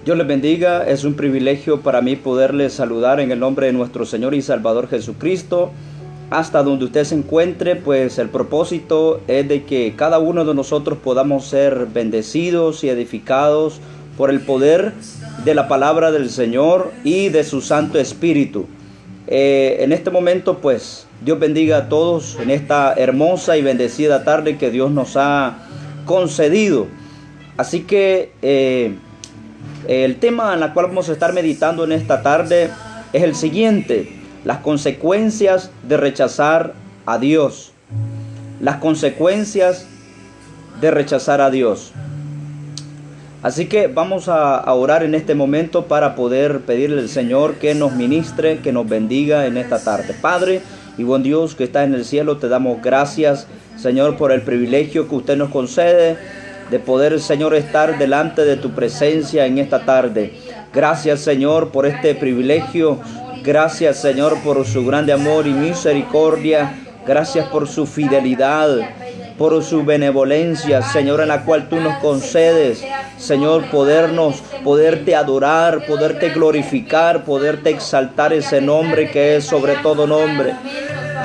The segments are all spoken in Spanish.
Dios les bendiga, es un privilegio para mí poderles saludar en el nombre de nuestro Señor y Salvador Jesucristo. Hasta donde usted se encuentre, pues el propósito es de que cada uno de nosotros podamos ser bendecidos y edificados por el poder de la palabra del Señor y de su Santo Espíritu. En este momento, pues, Dios bendiga a todos en esta hermosa y bendecida tarde que Dios nos ha concedido. Así que el tema en el cual vamos a estar meditando en esta tarde es el siguiente: las consecuencias de rechazar a Dios. Las consecuencias de rechazar a Dios. Así que vamos a orar en este momento para poder pedirle al Señor que nos ministre, que nos bendiga en esta tarde. Padre y buen Dios que está en el cielo, te damos gracias, Señor, por el privilegio que usted nos concede de poder, Señor, estar delante de tu presencia en esta tarde. Gracias, Señor, por este privilegio. Gracias, Señor, por su grande amor y misericordia. Gracias por su fidelidad, por su benevolencia, Señor, en la cual tú nos concedes, Señor, poderte adorar, poderte glorificar, poderte exaltar ese nombre que es sobre todo nombre.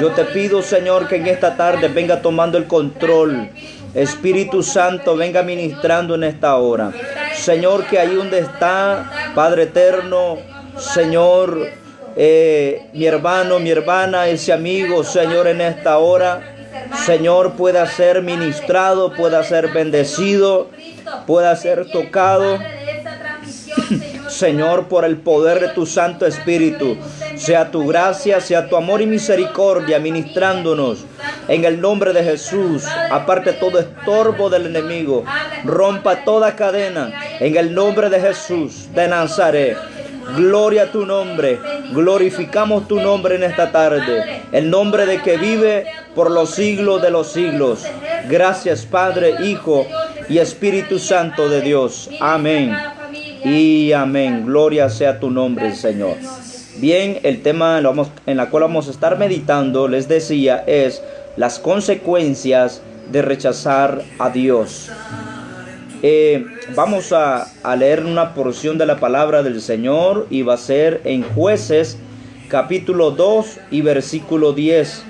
Yo te pido, Señor, que en esta tarde venga tomando el control. Espíritu Santo, venga ministrando en esta hora. Señor, que ahí donde está, Padre eterno, Señor, mi hermano, mi hermana, ese amigo, Señor, en esta hora, Señor, pueda ser ministrado, pueda ser bendecido, pueda ser tocado, Señor, por el poder de tu Santo Espíritu. Sea tu gracia, sea tu amor y misericordia ministrándonos en el nombre de Jesús. Aparte todo estorbo del enemigo, rompa toda cadena en el nombre de Jesús de Nazaret. Gloria a tu nombre, glorificamos tu nombre en esta tarde, el nombre de que vive por los siglos de los siglos. Gracias, Padre, Hijo y Espíritu Santo de Dios. Amén y amén. Gloria sea tu nombre, Señor. Bien, el tema en la cual vamos a estar meditando, les decía, es las consecuencias de rechazar a Dios. Vamos a leer una porción de la palabra del Señor y va a ser en Jueces capítulo 2 y versículo 10.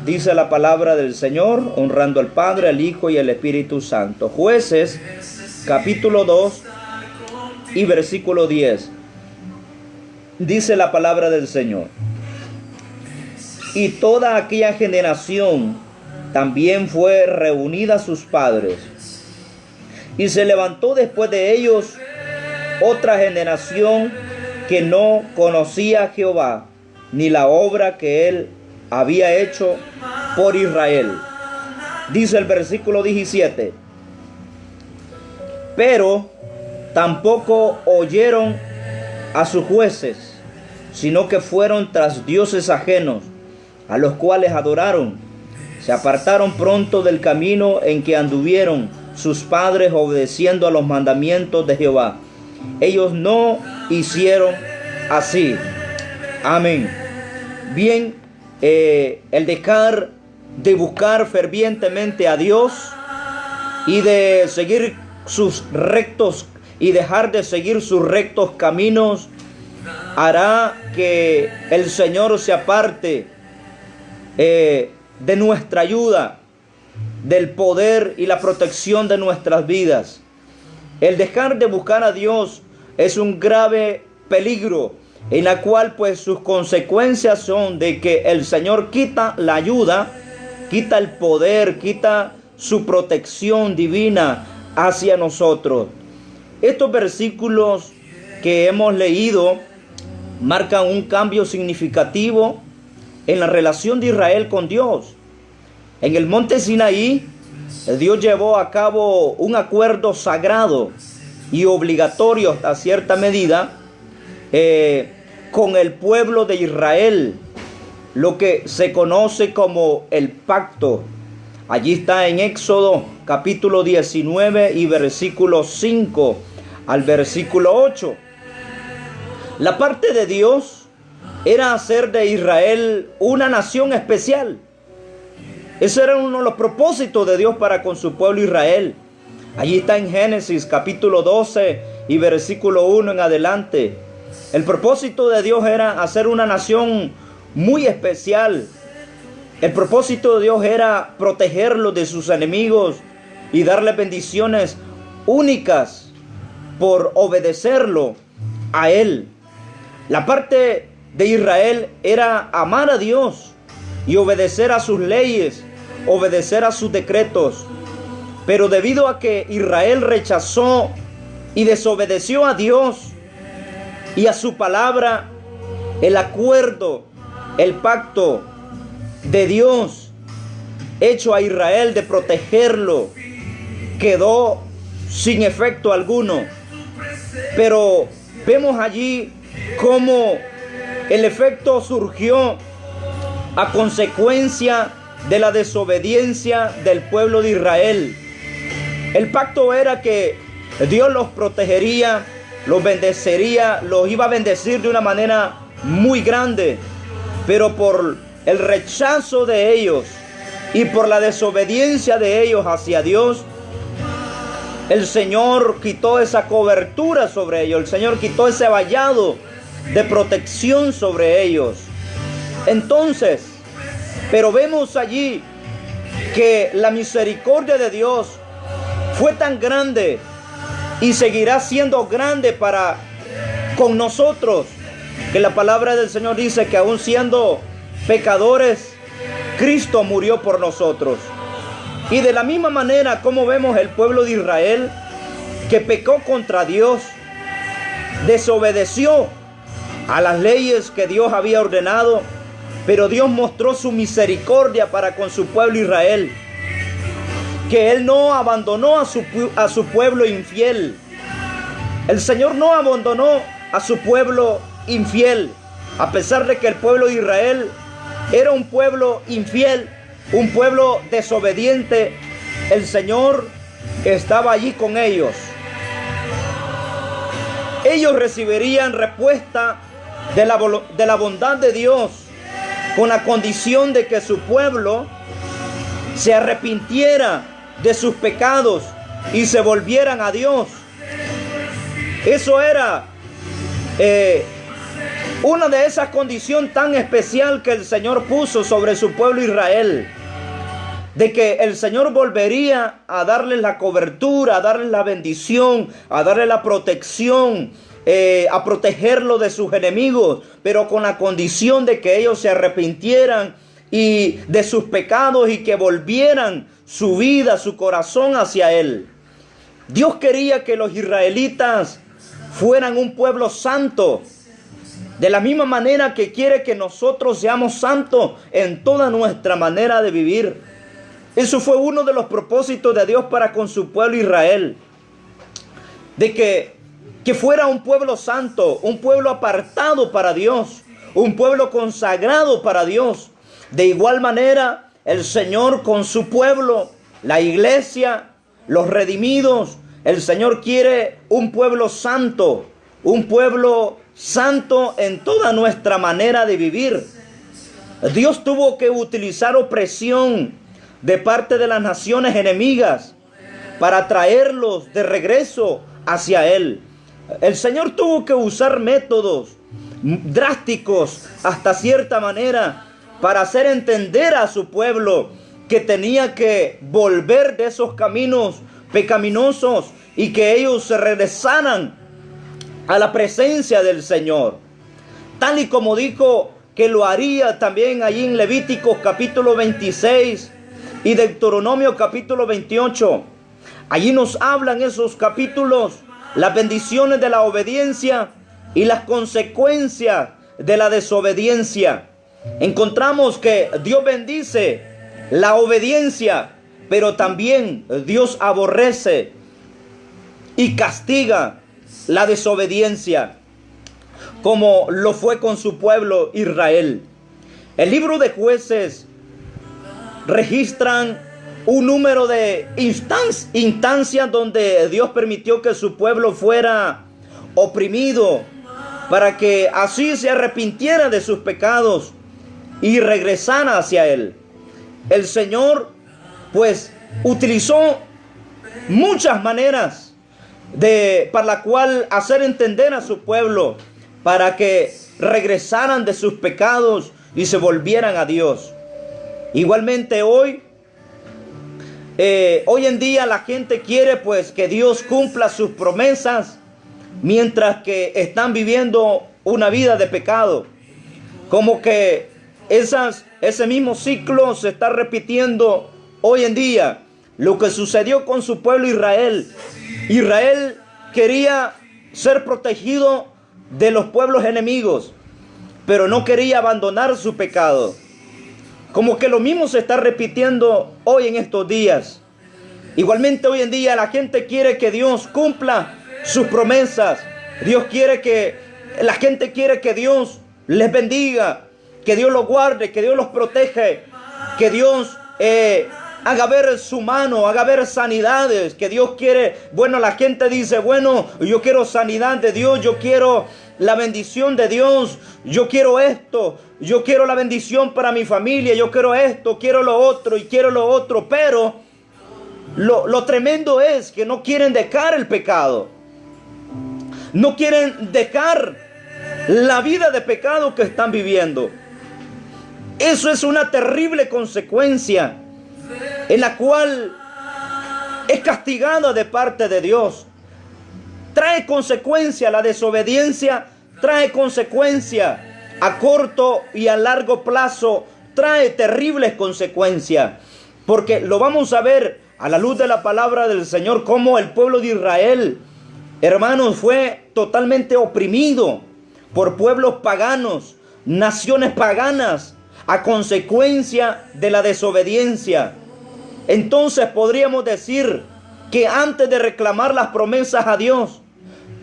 Dice la palabra del Señor, honrando al Padre, al Hijo y al Espíritu Santo. Jueces capítulo 2 y versículo 10. Dice la palabra del Señor: y toda aquella generación también fue reunida a sus padres. Y se levantó después de ellos otra generación que no conocía a Jehová, ni la obra que él había hecho por Israel. Dice el versículo 17: pero tampoco oyeron a sus jueces, sino que fueron tras dioses ajenos, a los cuales adoraron. Se apartaron pronto del camino en que anduvieron sus padres, obedeciendo a los mandamientos de Jehová. Ellos no hicieron así. Amén. Bien, el dejar de buscar fervientemente a Dios y de seguir sus rectos y dejar de seguir sus rectos caminos hará que el Señor se aparte de nuestra ayuda, del poder y la protección de nuestras vidas. El dejar de buscar a Dios es un grave peligro, en la cual pues sus consecuencias son de que el Señor quita la ayuda, quita el poder, quita su protección divina hacia nosotros. Estos versículos que hemos leído marcan un cambio significativo en la relación de Israel con Dios. En el monte Sinaí, Dios llevó a cabo un acuerdo sagrado y obligatorio hasta cierta medida con el pueblo de Israel, lo que se conoce como el pacto. Allí está en Éxodo capítulo 19 y versículo 5 al versículo 8. La parte de Dios era hacer de Israel una nación especial. Ese era uno de los propósitos de Dios para con su pueblo Israel. Allí está en Génesis capítulo 12 y versículo 1 en adelante. El propósito de Dios era hacer una nación muy especial. El propósito de Dios era protegerlos de sus enemigos y darles bendiciones únicas por obedecerlo a Él. La parte de Israel era amar a Dios y obedecer a sus leyes, obedecer a sus decretos. Pero debido a que Israel rechazó y desobedeció a Dios y a su palabra, el acuerdo, el pacto de Dios hecho a Israel de protegerlo quedó sin efecto alguno. Pero vemos allí cómo el efecto surgió a consecuencia de la desobediencia del pueblo de Israel. El pacto era que Dios los protegería, los bendecería, los iba a bendecir de una manera muy grande, pero por el rechazo de ellos y por la desobediencia de ellos hacia Dios, el Señor quitó esa cobertura sobre ellos, el Señor quitó ese vallado de protección sobre ellos. Entonces, pero vemos allí que la misericordia de Dios fue tan grande y seguirá siendo grande para con nosotros, que la palabra del Señor dice que aún siendo pecadores, Cristo murió por nosotros. Y de la misma manera como vemos el pueblo de Israel que pecó contra Dios, desobedeció a las leyes que Dios había ordenado, pero Dios mostró su misericordia para con su pueblo Israel, que Él no abandonó a su pueblo infiel. El Señor no abandonó a su pueblo infiel, a pesar de que el pueblo de Israel era un pueblo infiel, un pueblo desobediente. El Señor estaba allí con ellos. Ellos recibirían respuesta de la bondad de Dios, con la condición de que su pueblo se arrepintiera de sus pecados y se volvieran a Dios. Eso era una de esas condiciones tan especial que el Señor puso sobre su pueblo Israel, de que el Señor volvería a darles la cobertura, a darles la bendición, a darles la protección, a protegerlo de sus enemigos, pero con la condición de que ellos se arrepintieran y de sus pecados y que volvieran su vida, su corazón hacia Él. Dios quería que los israelitas fueran un pueblo santo, de la misma manera que quiere que nosotros seamos santos en toda nuestra manera de vivir. Eso fue uno de los propósitos de Dios para con su pueblo Israel, de que fuera un pueblo santo, un pueblo apartado para Dios, un pueblo consagrado para Dios. De igual manera, el Señor con su pueblo, la iglesia, los redimidos, el Señor quiere un pueblo santo en toda nuestra manera de vivir. Dios tuvo que utilizar opresión de parte de las naciones enemigas para traerlos de regreso hacia Él. El Señor tuvo que usar métodos drásticos hasta cierta manera para hacer entender a su pueblo que tenía que volver de esos caminos pecaminosos y que ellos se regresaran a la presencia del Señor, tal y como dijo que lo haría también allí en Levíticos capítulo 26 y Deuteronomio capítulo 28. Allí nos hablan esos capítulos las bendiciones de la obediencia y las consecuencias de la desobediencia. Encontramos que Dios bendice la obediencia, pero también Dios aborrece y castiga la desobediencia, como lo fue con su pueblo Israel. El libro de Jueces registran un número de instancias donde Dios permitió que su pueblo fuera oprimido, para que así se arrepintiera de sus pecados y regresara hacia Él. El Señor pues utilizó muchas maneras para la cual hacer entender a su pueblo para que regresaran de sus pecados y se volvieran a Dios. Igualmente hoy en día la gente quiere pues que Dios cumpla sus promesas mientras que están viviendo una vida de pecado. Como que ese mismo ciclo se está repitiendo hoy en día. Lo que sucedió con su pueblo Israel. Israel quería ser protegido de los pueblos enemigos, pero no quería abandonar su pecado. Como que lo mismo se está repitiendo hoy en estos días. Igualmente hoy en día la gente quiere que Dios cumpla sus promesas. La gente quiere que Dios les bendiga, que Dios los guarde, que Dios los protege, que Dios haga ver su mano, haga ver sanidades, que Dios quiere. Bueno, la gente dice, bueno, yo quiero sanidad de Dios, yo quiero la bendición de Dios, yo quiero esto, yo quiero la bendición para mi familia, yo quiero esto, quiero lo otro y quiero lo otro, pero lo tremendo es que no quieren dejar el pecado, no quieren dejar la vida de pecado que están viviendo. Eso es una terrible consecuencia en la cual es castigada de parte de Dios. Trae consecuencia, la desobediencia trae consecuencia a corto y a largo plazo, trae terribles consecuencias, porque lo vamos a ver a la luz de la palabra del Señor, cómo el pueblo de Israel, hermanos, fue totalmente oprimido por pueblos paganos, naciones paganas, a consecuencia de la desobediencia. Entonces podríamos decir que antes de reclamar las promesas a Dios,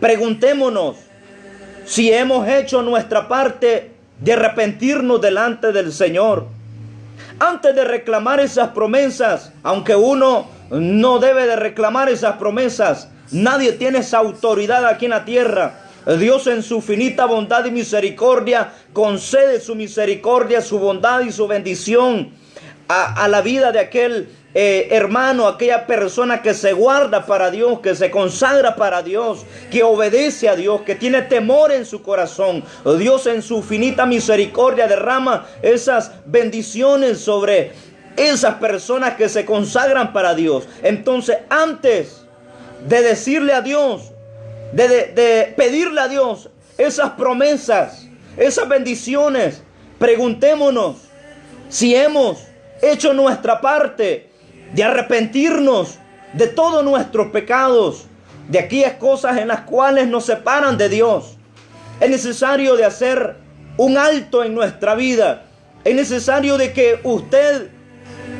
preguntémonos si hemos hecho nuestra parte de arrepentirnos delante del Señor. Antes de reclamar esas promesas, aunque uno no debe de reclamar esas promesas, nadie tiene esa autoridad aquí en la tierra. Dios en su finita bondad y misericordia concede su misericordia, su bondad y su bendición a la vida de aquel hermano, aquella persona que se guarda para Dios, que se consagra para Dios, que obedece a Dios, que tiene temor en su corazón. Dios en su finita misericordia derrama esas bendiciones sobre esas personas que se consagran para Dios. Entonces, antes de decirle a Dios, de pedirle a Dios esas promesas, esas bendiciones, preguntémonos si hemos hecho nuestra parte de arrepentirnos de todos nuestros pecados, de aquellas cosas en las cuales nos separan de Dios. Es necesario de hacer un alto en nuestra vida. Es necesario de que usted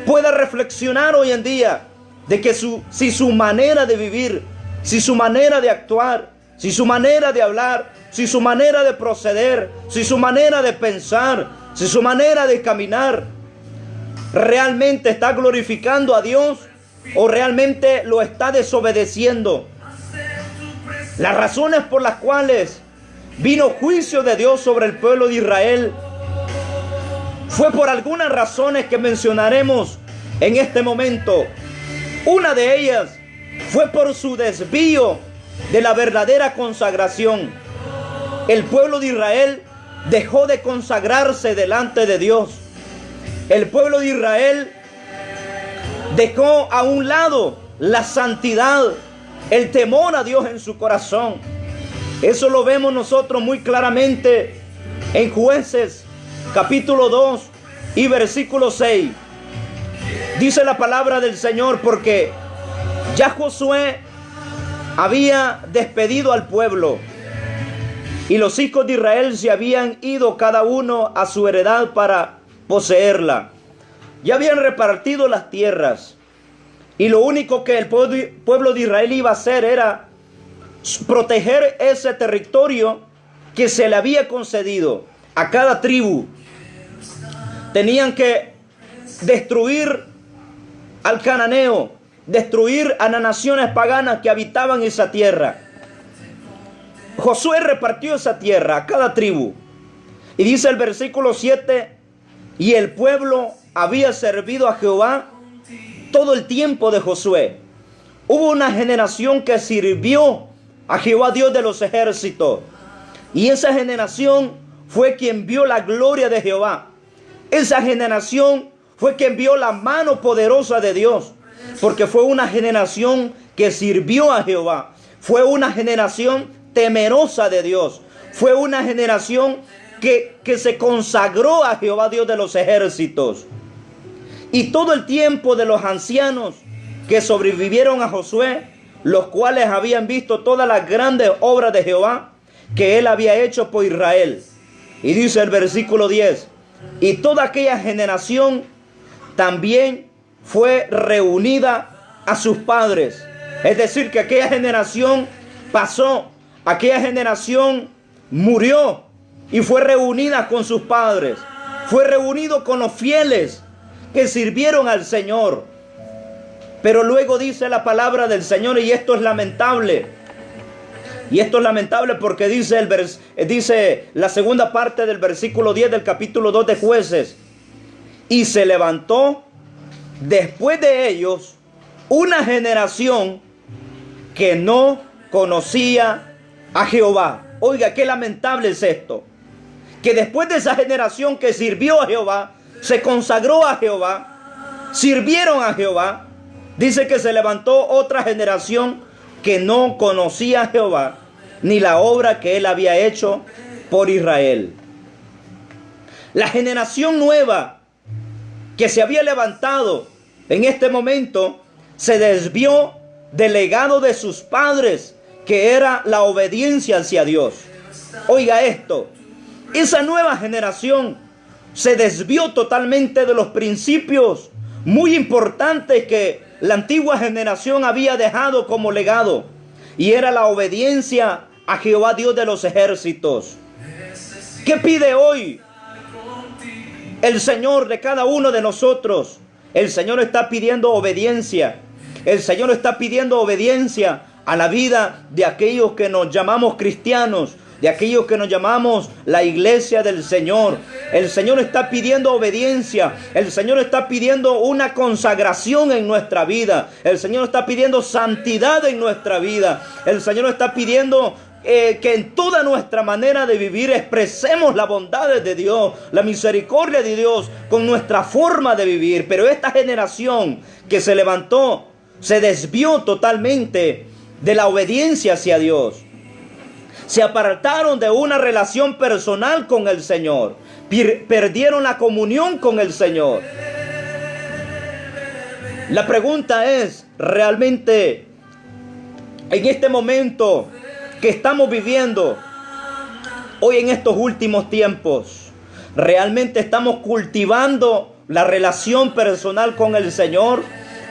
pueda reflexionar hoy en día de que si su manera de vivir, si su manera de actuar, si su manera de hablar, si su manera de proceder, si su manera de pensar, si su manera de caminar, realmente está glorificando a Dios o realmente lo está desobedeciendo. Las razones por las cuales vino juicio de Dios sobre el pueblo de Israel fue por algunas razones que mencionaremos en este momento. Una de ellas fue por su desvío de la verdadera consagración. El pueblo de Israel dejó de consagrarse delante de Dios. El pueblo de Israel dejó a un lado la santidad, el temor a Dios en su corazón. Eso lo vemos nosotros muy claramente en Jueces capítulo 2 y versículo 6. Dice la palabra del Señor: porque ya Josué había despedido al pueblo y los hijos de Israel se habían ido cada uno a su heredad para poseerla. Ya habían repartido las tierras y lo único que el pueblo de Israel iba a hacer era proteger ese territorio que se le había concedido a cada tribu. Tenían que destruir al cananeo, destruir a las naciones paganas que habitaban esa tierra. Josué repartió esa tierra a cada tribu. Y dice el versículo 7: y el pueblo había servido a Jehová todo el tiempo de Josué. Hubo una generación que sirvió a Jehová Dios de los ejércitos. Y esa generación fue quien vio la gloria de Jehová. Esa generación fue quien vio la mano poderosa de Dios. Porque fue una generación que sirvió a Jehová. Fue una generación temerosa de Dios. Fue una generación que se consagró a Jehová Dios de los ejércitos. Y todo el tiempo de los ancianos que sobrevivieron a Josué, los cuales habían visto todas las grandes obras de Jehová que él había hecho por Israel. Y dice el versículo 10, y toda aquella generación también fue reunida a sus padres. Es decir, que aquella generación pasó, aquella generación murió y fue reunida con sus padres. Fue reunido con los fieles que sirvieron al Señor. Pero luego dice la palabra del Señor, y esto es lamentable. Y esto es lamentable porque dice la segunda parte del versículo 10 del capítulo 2 de Jueces. Y se levantó después de ellos una generación que no conocía a Jehová. Oiga, qué lamentable es esto. Que después de esa generación que sirvió a Jehová, se consagró a Jehová, sirvieron a Jehová, dice que se levantó otra generación que no conocía a Jehová, ni la obra que él había hecho por Israel. La generación nueva que se había levantado en este momento se desvió del legado de sus padres, que era la obediencia hacia Dios. Oiga esto, esa nueva generación se desvió totalmente de los principios muy importantes que la antigua generación había dejado como legado, y era la obediencia a Jehová Dios de los ejércitos. ¿Qué pide hoy el Señor de cada uno de nosotros? El Señor está pidiendo obediencia. El Señor está pidiendo obediencia a la vida de aquellos que nos llamamos cristianos, de aquellos que nos llamamos la iglesia del Señor. El Señor está pidiendo obediencia. El Señor está pidiendo una consagración en nuestra vida. El Señor está pidiendo santidad en nuestra vida. El Señor está pidiendo que en toda nuestra manera de vivir expresemos las bondades de Dios, la misericordia de Dios con nuestra forma de vivir. Pero esta generación que se levantó se desvió totalmente de la obediencia hacia Dios. Se apartaron de una relación personal con el Señor. Perdieron la comunión con el Señor. La pregunta es, realmente, en este momento que estamos viviendo, hoy en estos últimos tiempos, ¿realmente estamos cultivando la relación personal con el Señor?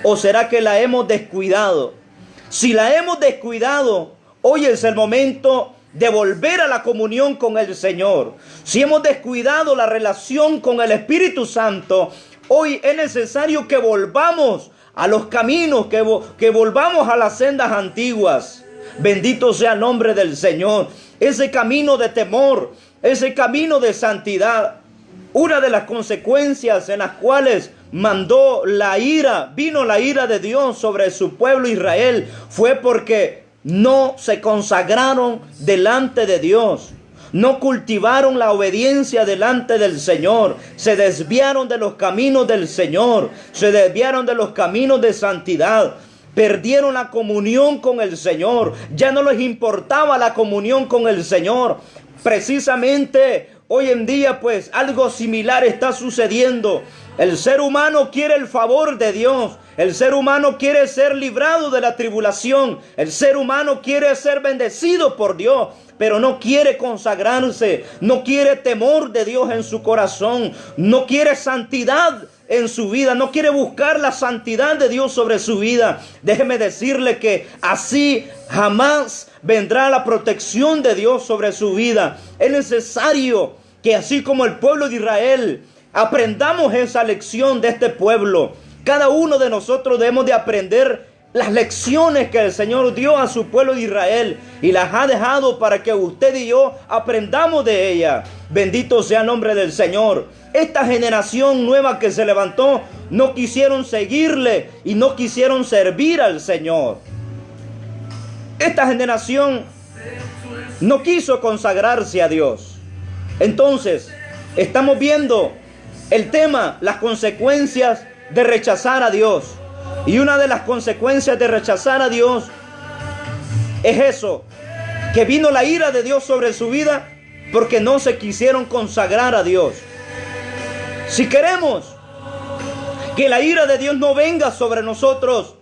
¿O será que la hemos descuidado? Si la hemos descuidado, hoy es el momento de volver a la comunión con el Señor. Si hemos descuidado la relación con el Espíritu Santo, hoy es necesario que volvamos a los caminos, que volvamos a las sendas antiguas. Bendito sea el nombre del Señor. Ese camino de temor, ese camino de santidad. Una de las consecuencias en las cuales vino la ira de Dios sobre su pueblo Israel, fue porque no se consagraron delante de Dios. No cultivaron la obediencia delante del Señor. Se desviaron de los caminos del Señor. Se desviaron de los caminos de santidad. Perdieron la comunión con el Señor. Ya no les importaba la comunión con el Señor. Precisamente hoy en día, pues, algo similar está sucediendo. El ser humano quiere el favor de Dios. El ser humano quiere ser librado de la tribulación. El ser humano quiere ser bendecido por Dios, pero no quiere consagrarse. No quiere temor de Dios en su corazón. No quiere santidad en su vida. No quiere buscar la santidad de Dios sobre su vida. Déjeme decirle que así jamás vendrá la protección de Dios sobre su vida. Es necesario que, así como el pueblo de Israel, aprendamos esa lección de este pueblo. Cada uno de nosotros debemos de aprender las lecciones que el Señor dio a su pueblo de Israel y las ha dejado para que usted y yo aprendamos de ella. Bendito sea el nombre del Señor. Esta generación nueva que se levantó no quisieron seguirle y no quisieron servir al Señor. Esta generación no quiso consagrarse a Dios. Entonces, estamos viendo el tema, las consecuencias de rechazar a Dios. Y una de las consecuencias de rechazar a Dios es eso, que vino la ira de Dios sobre su vida porque no se quisieron consagrar a Dios. Si queremos que la ira de Dios no venga sobre nosotros,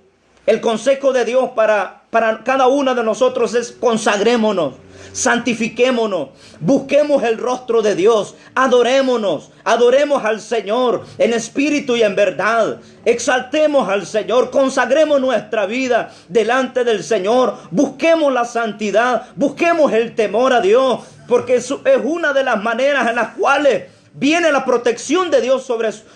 el consejo de Dios para cada uno de nosotros es: consagrémonos, santifiquémonos, busquemos el rostro de Dios, adoremos al Señor en espíritu y en verdad, exaltemos al Señor, consagremos nuestra vida delante del Señor, busquemos la santidad, busquemos el temor a Dios, porque eso es una de las maneras en las cuales viene la protección de Dios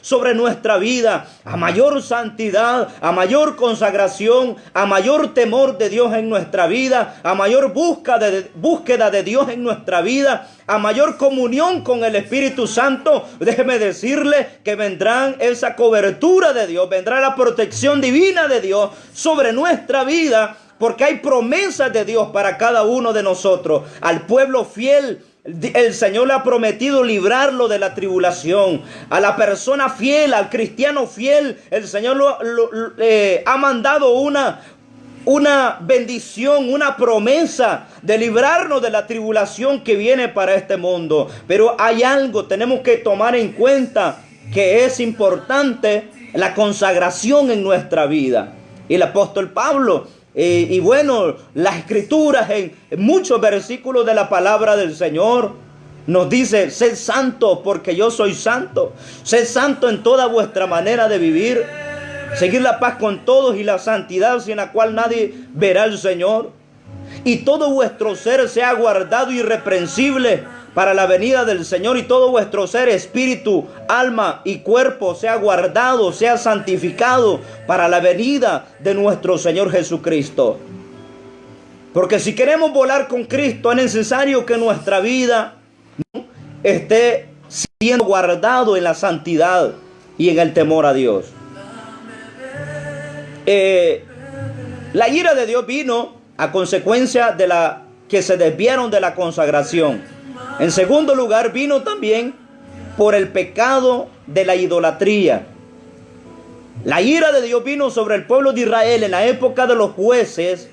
sobre nuestra vida. A mayor santidad, a mayor consagración, a mayor temor de Dios en nuestra vida, a mayor búsqueda de Dios en nuestra vida, a mayor comunión con el Espíritu Santo, déjeme decirle que vendrá esa cobertura de Dios, vendrá la protección divina de Dios sobre nuestra vida, porque hay promesas de Dios para cada uno de nosotros. Al pueblo fiel, el Señor le ha prometido librarlo de la tribulación. A la persona fiel, al cristiano fiel, el Señor ha mandado una bendición, una promesa de librarnos de la tribulación que viene para este mundo. Pero hay algo, tenemos que tomar en cuenta, que es importante: la consagración en nuestra vida. Y el apóstol Pablo, y bueno, las escrituras en muchos versículos de la palabra del Señor nos dice: sed santo porque yo soy santo. Sed santo en toda vuestra manera de vivir. Seguir la paz con todos y la santidad sin la cual nadie verá al Señor. Y todo vuestro ser sea guardado irreprensible para la venida del Señor, y todo vuestro ser, espíritu, alma y cuerpo, sea guardado, sea santificado para la venida de nuestro Señor Jesucristo. Porque si queremos volar con Cristo, es necesario que nuestra vida esté siendo guardado en la santidad y en el temor a Dios. La ira de Dios vino a consecuencia de que se desviaron de la consagración. En segundo lugar, vino también por el pecado de la idolatría. La ira de Dios vino sobre el pueblo de Israel en la época de los jueces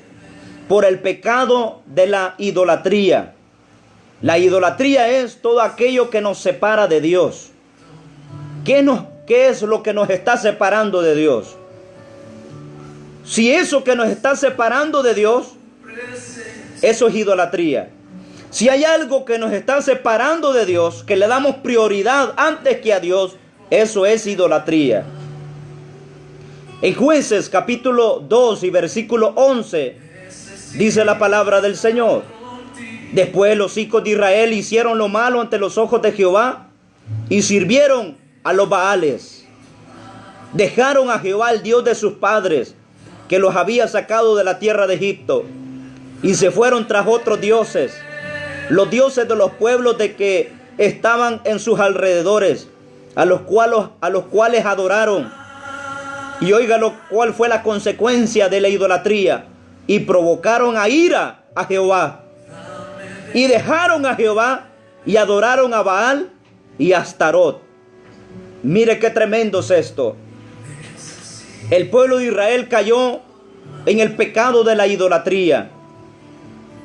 por el pecado de la idolatría. La idolatría es todo aquello que nos separa de Dios. ¿Qué es lo que nos está separando de Dios? Si eso que nos está separando de Dios, eso es idolatría. Si hay algo que nos está separando de Dios, que le damos prioridad antes que a Dios, eso es idolatría. En Jueces capítulo 2 y versículo 11 dice la palabra del Señor: después los hijos de Israel hicieron lo malo ante los ojos de Jehová y sirvieron a los Baales. Dejaron a Jehová, el Dios de sus padres, que los había sacado de la tierra de Egipto, y se fueron tras otros dioses, los dioses de los pueblos de que estaban en sus alrededores, a los cuales adoraron. Y oiga cuál fue la consecuencia de la idolatría: y provocaron a ira a Jehová, y dejaron a Jehová y adoraron a Baal y a Astarot. Mire qué tremendo es esto. El pueblo de Israel cayó en el pecado de la idolatría.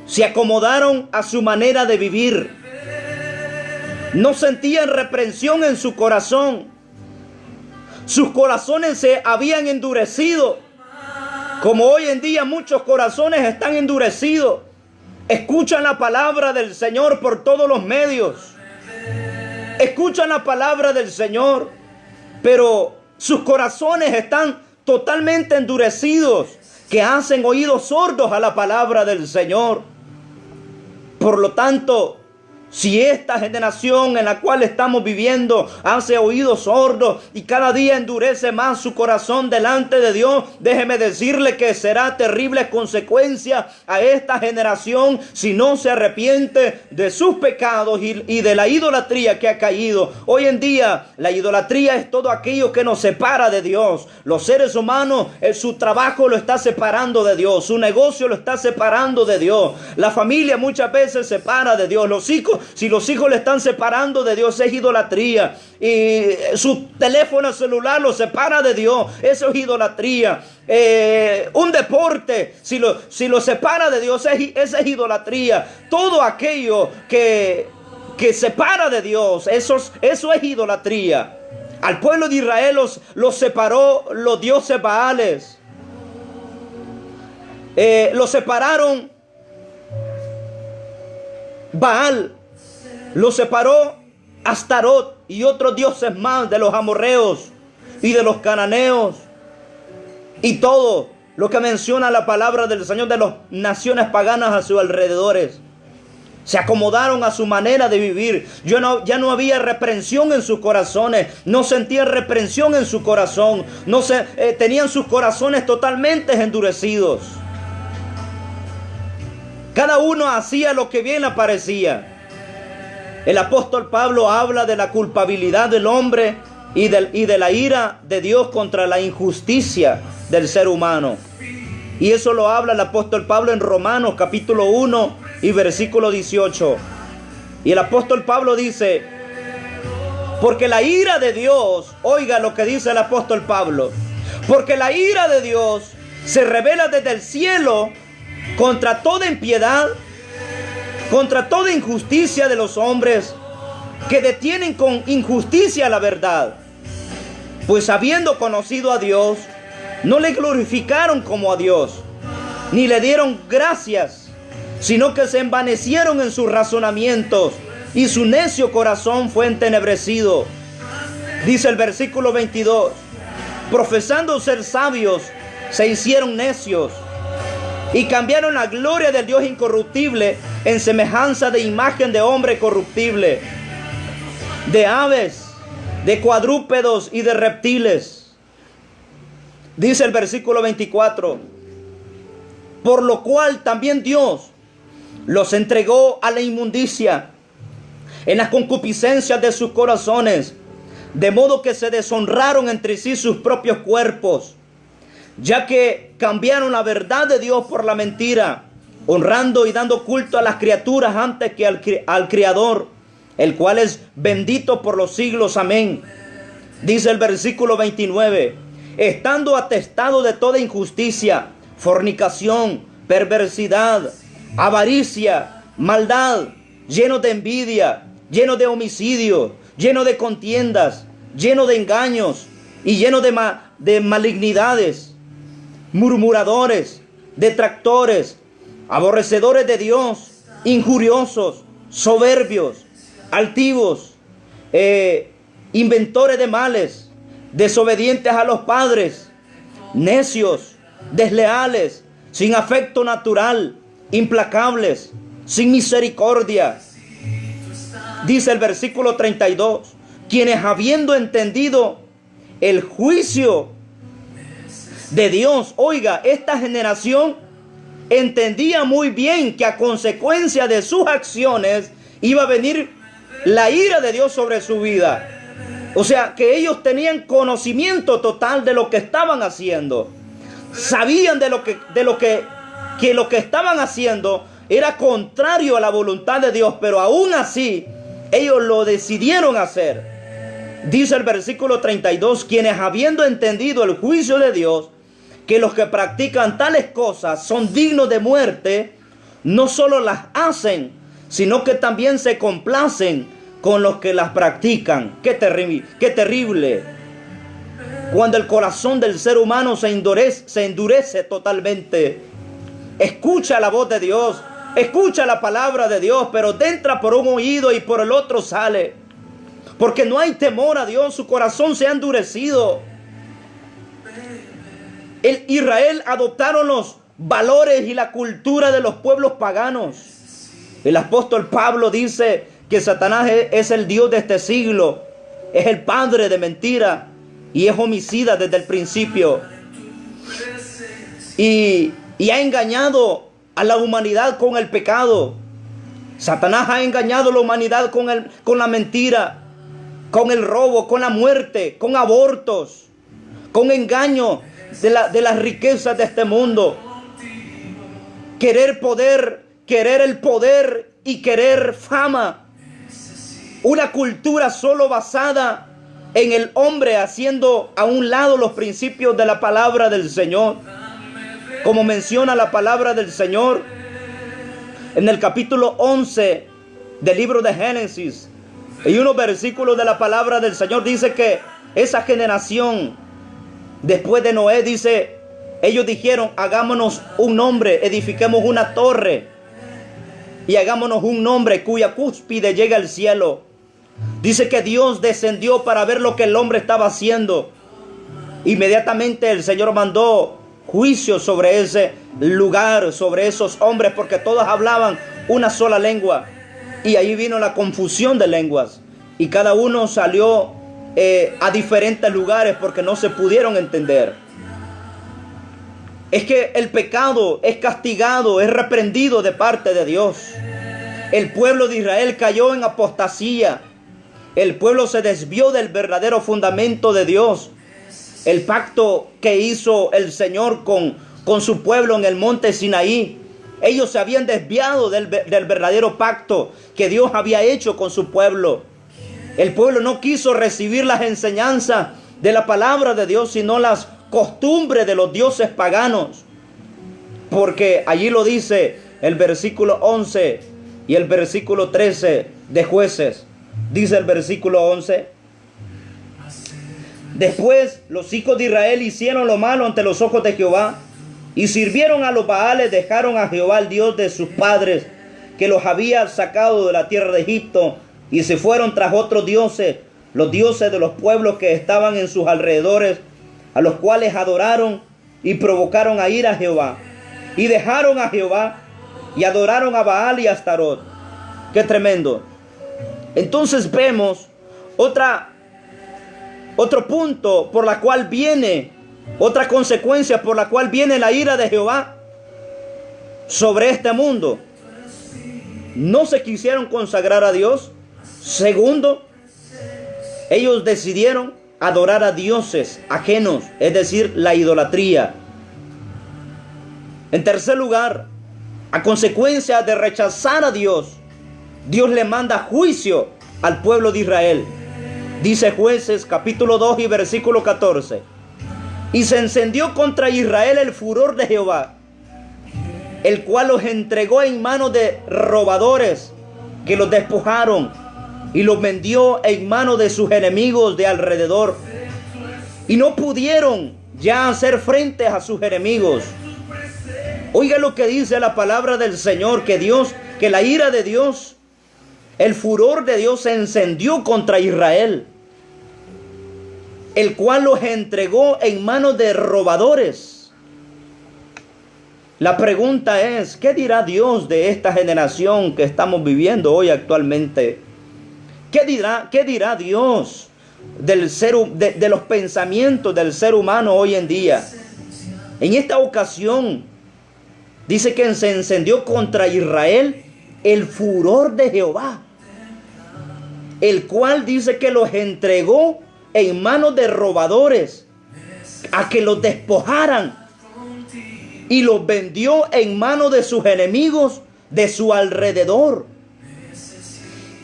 Se acomodaron a su manera de vivir. No sentían reprensión en su corazón. Sus corazones se habían endurecido. Como hoy en día muchos corazones están endurecidos. Escuchan la palabra del Señor por todos los medios. Escuchan la palabra del Señor, pero sus corazones están totalmente endurecidos, que hacen oídos sordos a la palabra del Señor. Por lo tanto, Si esta generación en la cual estamos viviendo hace oídos sordos y cada día endurece más su corazón delante de Dios, déjeme decirle que será terrible consecuencia a esta generación si no se arrepiente de sus pecados y de la idolatría que ha caído. Hoy en día la idolatría es todo aquello que nos separa de Dios. Los seres humanos, su trabajo lo está separando de Dios, su negocio lo está separando de Dios, la familia muchas veces se separa de Dios, los hijos. Si los hijos le están separando de Dios, es idolatría. Y su teléfono celular lo separa de Dios, eso es idolatría. Un deporte, si lo separa de Dios, esa es idolatría. Todo aquello que separa de Dios, eso es idolatría. Al pueblo de Israel los separó los dioses Baales. Los separaron Baal. Lo separó Astarot y otros dioses más de los amorreos y de los cananeos y todo lo que menciona la palabra del Señor de las naciones paganas a sus alrededores. Se acomodaron a su manera de vivir. Ya no había reprensión en sus corazones. No sentían reprensión en su corazón. Tenían sus corazones totalmente endurecidos. Cada uno hacía lo que bien le parecía. El apóstol Pablo habla de la culpabilidad del hombre y de la ira de Dios contra la injusticia del ser humano. Y eso lo habla el apóstol Pablo en Romanos capítulo 1 y versículo 18. Y el apóstol Pablo dice, porque la ira de Dios, oiga lo que dice el apóstol Pablo, porque la ira de Dios se revela desde el cielo contra toda impiedad, contra toda injusticia de los hombres que detienen con injusticia la verdad. Pues habiendo conocido a Dios, no le glorificaron como a Dios, ni le dieron gracias, sino que se envanecieron en sus razonamientos y su necio corazón fue entenebrecido. Dice el versículo 22, profesando ser sabios, se hicieron necios y cambiaron la gloria del Dios incorruptible en semejanza de imagen de hombre corruptible, de aves, de cuadrúpedos y de reptiles. Dice el versículo 24, por lo cual también Dios los entregó a la inmundicia en las concupiscencias de sus corazones, de modo que se deshonraron entre sí sus propios cuerpos, ya que cambiaron la verdad de Dios por la mentira, honrando y dando culto a las criaturas antes que al Creador, el cual es bendito por los siglos. Amén. Dice el versículo 29, estando atestado de toda injusticia, fornicación, perversidad, avaricia, maldad, lleno de envidia, lleno de homicidio, lleno de contiendas, lleno de engaños y lleno de malignidades, murmuradores, detractores, aborrecedores de Dios, injuriosos, soberbios, altivos, inventores de males, desobedientes a los padres, necios, desleales, sin afecto natural, implacables, sin misericordia. Dice el versículo 32, quienes habiendo entendido el juicio de Dios, oiga, esta generación entendía muy bien que a consecuencia de sus acciones iba a venir la ira de Dios sobre su vida. O sea, que ellos tenían conocimiento total de lo que estaban haciendo. Sabían de lo que estaban haciendo era contrario a la voluntad de Dios, pero aún así ellos lo decidieron hacer. Dice el versículo 32, quienes habiendo entendido el juicio de Dios, que los que practican tales cosas son dignos de muerte, no solo las hacen, sino que también se complacen con los que las practican. Qué terrible. Cuando el corazón del ser humano se endurece totalmente. Escucha la voz de Dios, escucha la palabra de Dios, pero entra por un oído y por el otro sale. Porque no hay temor a Dios, su corazón se ha endurecido. Israel adoptaron los valores y la cultura de los pueblos paganos. El apóstol Pablo dice que Satanás es el Dios de este siglo, es el padre de mentira y es homicida desde el principio. Y ha engañado a la humanidad con el pecado. Satanás ha engañado a la humanidad con la mentira, con el robo, con la muerte, con abortos, con engaño de las riquezas de este mundo. Querer el poder y querer fama. Una cultura solo basada en el hombre, haciendo a un lado los principios de la palabra del Señor. Como menciona la palabra del Señor en el capítulo 11 del libro de Génesis, y unos versículos de la palabra del Señor, dice que esa generación después de Noé, dice, ellos dijeron, hagámonos un nombre, edifiquemos una torre y hagámonos un nombre cuya cúspide llega al cielo. Dice que Dios descendió para ver lo que el hombre estaba haciendo. Inmediatamente el Señor mandó juicio sobre ese lugar, sobre esos hombres, porque todos hablaban una sola lengua. Y ahí vino la confusión de lenguas. Y cada uno salió a diferentes lugares porque no se pudieron entender. Es que el pecado es castigado, es reprendido de parte de Dios. El pueblo de Israel cayó en apostasía. El pueblo se desvió del verdadero fundamento de Dios. El pacto que hizo el Señor con su pueblo en el monte Sinaí. Ellos se habían desviado del verdadero pacto que Dios había hecho con su pueblo. El pueblo no quiso recibir las enseñanzas de la palabra de Dios, sino las costumbres de los dioses paganos. Porque allí lo dice el versículo 11 y el versículo 13 de Jueces. Dice el versículo 11: después los hijos de Israel hicieron lo malo ante los ojos de Jehová y sirvieron a los Baales, dejaron a Jehová el Dios de sus padres, que los había sacado de la tierra de Egipto, y se fueron tras otros dioses, los dioses de los pueblos que estaban en sus alrededores, a los cuales adoraron y provocaron a ira a Jehová. Y dejaron a Jehová y adoraron a Baal y a Astarot. ¡Qué tremendo! Entonces vemos otro punto por la cual viene, otra consecuencia por la cual viene la ira de Jehová sobre este mundo. No se quisieron consagrar a Dios. Segundo, ellos decidieron adorar a dioses ajenos, es decir, la idolatría. En tercer lugar, a consecuencia de rechazar a Dios, Dios le manda juicio al pueblo de Israel. Dice Jueces capítulo 2 y versículo 14: y se encendió contra Israel el furor de Jehová, el cual los entregó en manos de robadores que los despojaron y los vendió en manos de sus enemigos de alrededor. Y no pudieron ya hacer frente a sus enemigos. Oiga lo que dice la palabra del Señor, que la ira de Dios, el furor de Dios se encendió contra Israel, el cual los entregó en manos de robadores. La pregunta es, ¿qué dirá Dios de esta generación que estamos viviendo hoy actualmente? ¿Qué dirá Dios de los pensamientos del ser humano hoy en día? En esta ocasión, dice que se encendió contra Israel el furor de Jehová, el cual dice que los entregó en manos de robadores a que los despojaran y los vendió en manos de sus enemigos de su alrededor.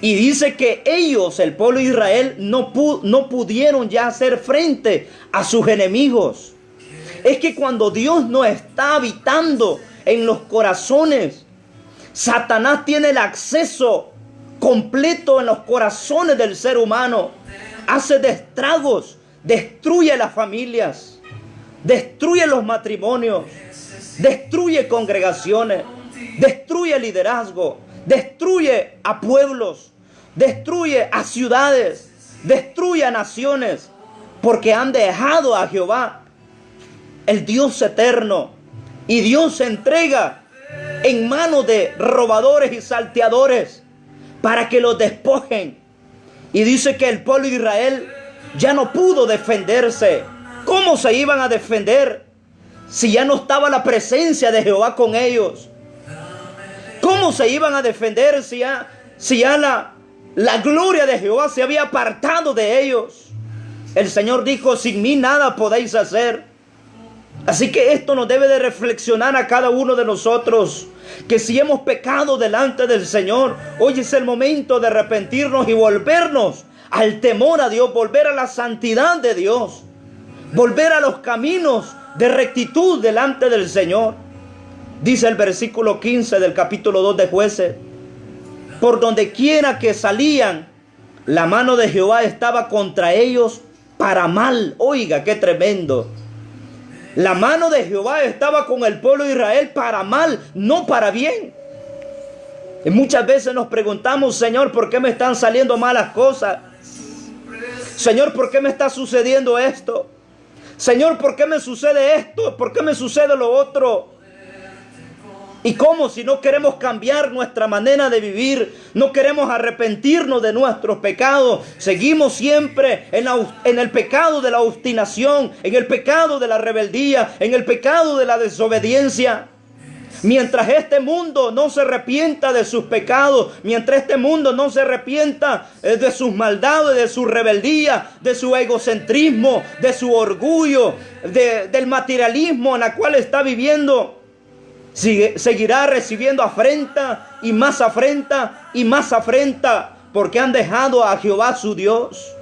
Y dice que ellos, el pueblo de Israel, no pudieron ya hacer frente a sus enemigos. Es que cuando Dios no está habitando en los corazones, Satanás tiene el acceso completo en los corazones del ser humano. Hace estragos, destruye las familias, destruye los matrimonios, destruye congregaciones, destruye liderazgo, destruye a pueblos, destruye a ciudades, destruye a naciones, porque han dejado a Jehová, el Dios eterno, y Dios se entrega en manos de robadores y salteadores para que los despojen. Y dice que el pueblo de Israel ya no pudo defenderse. ¿Cómo se iban a defender si ya no estaba la presencia de Jehová con ellos? ¿Cómo se iban a defender si ya la gloria de Jehová se había apartado de ellos? El Señor dijo: sin mí nada podéis hacer. Así que esto nos debe de reflexionar a cada uno de nosotros, que si hemos pecado delante del Señor, hoy es el momento de arrepentirnos y volvernos al temor a Dios, volver a la santidad de Dios, volver a los caminos de rectitud delante del Señor. Dice el versículo 15 del capítulo 2 de Jueces: por donde quiera que salían, la mano de Jehová estaba contra ellos para mal. Oiga, qué tremendo. La mano de Jehová estaba con el pueblo de Israel para mal, no para bien. Y muchas veces nos preguntamos: Señor, ¿por qué me están saliendo malas cosas? Señor, ¿por qué me está sucediendo esto? Señor, ¿por qué me sucede esto? ¿Por qué me sucede lo otro? ¿Y cómo si no queremos cambiar nuestra manera de vivir? No queremos arrepentirnos de nuestros pecados. Seguimos siempre en el pecado de la obstinación, en el pecado de la rebeldía, en el pecado de la desobediencia. Mientras este mundo no se arrepienta de sus pecados, mientras este mundo no se arrepienta de sus maldades, de su rebeldía, de su egocentrismo, de su orgullo, del materialismo en la cual está viviendo, seguirá recibiendo afrenta y más afrenta y más afrenta, porque han dejado a Jehová su Dios.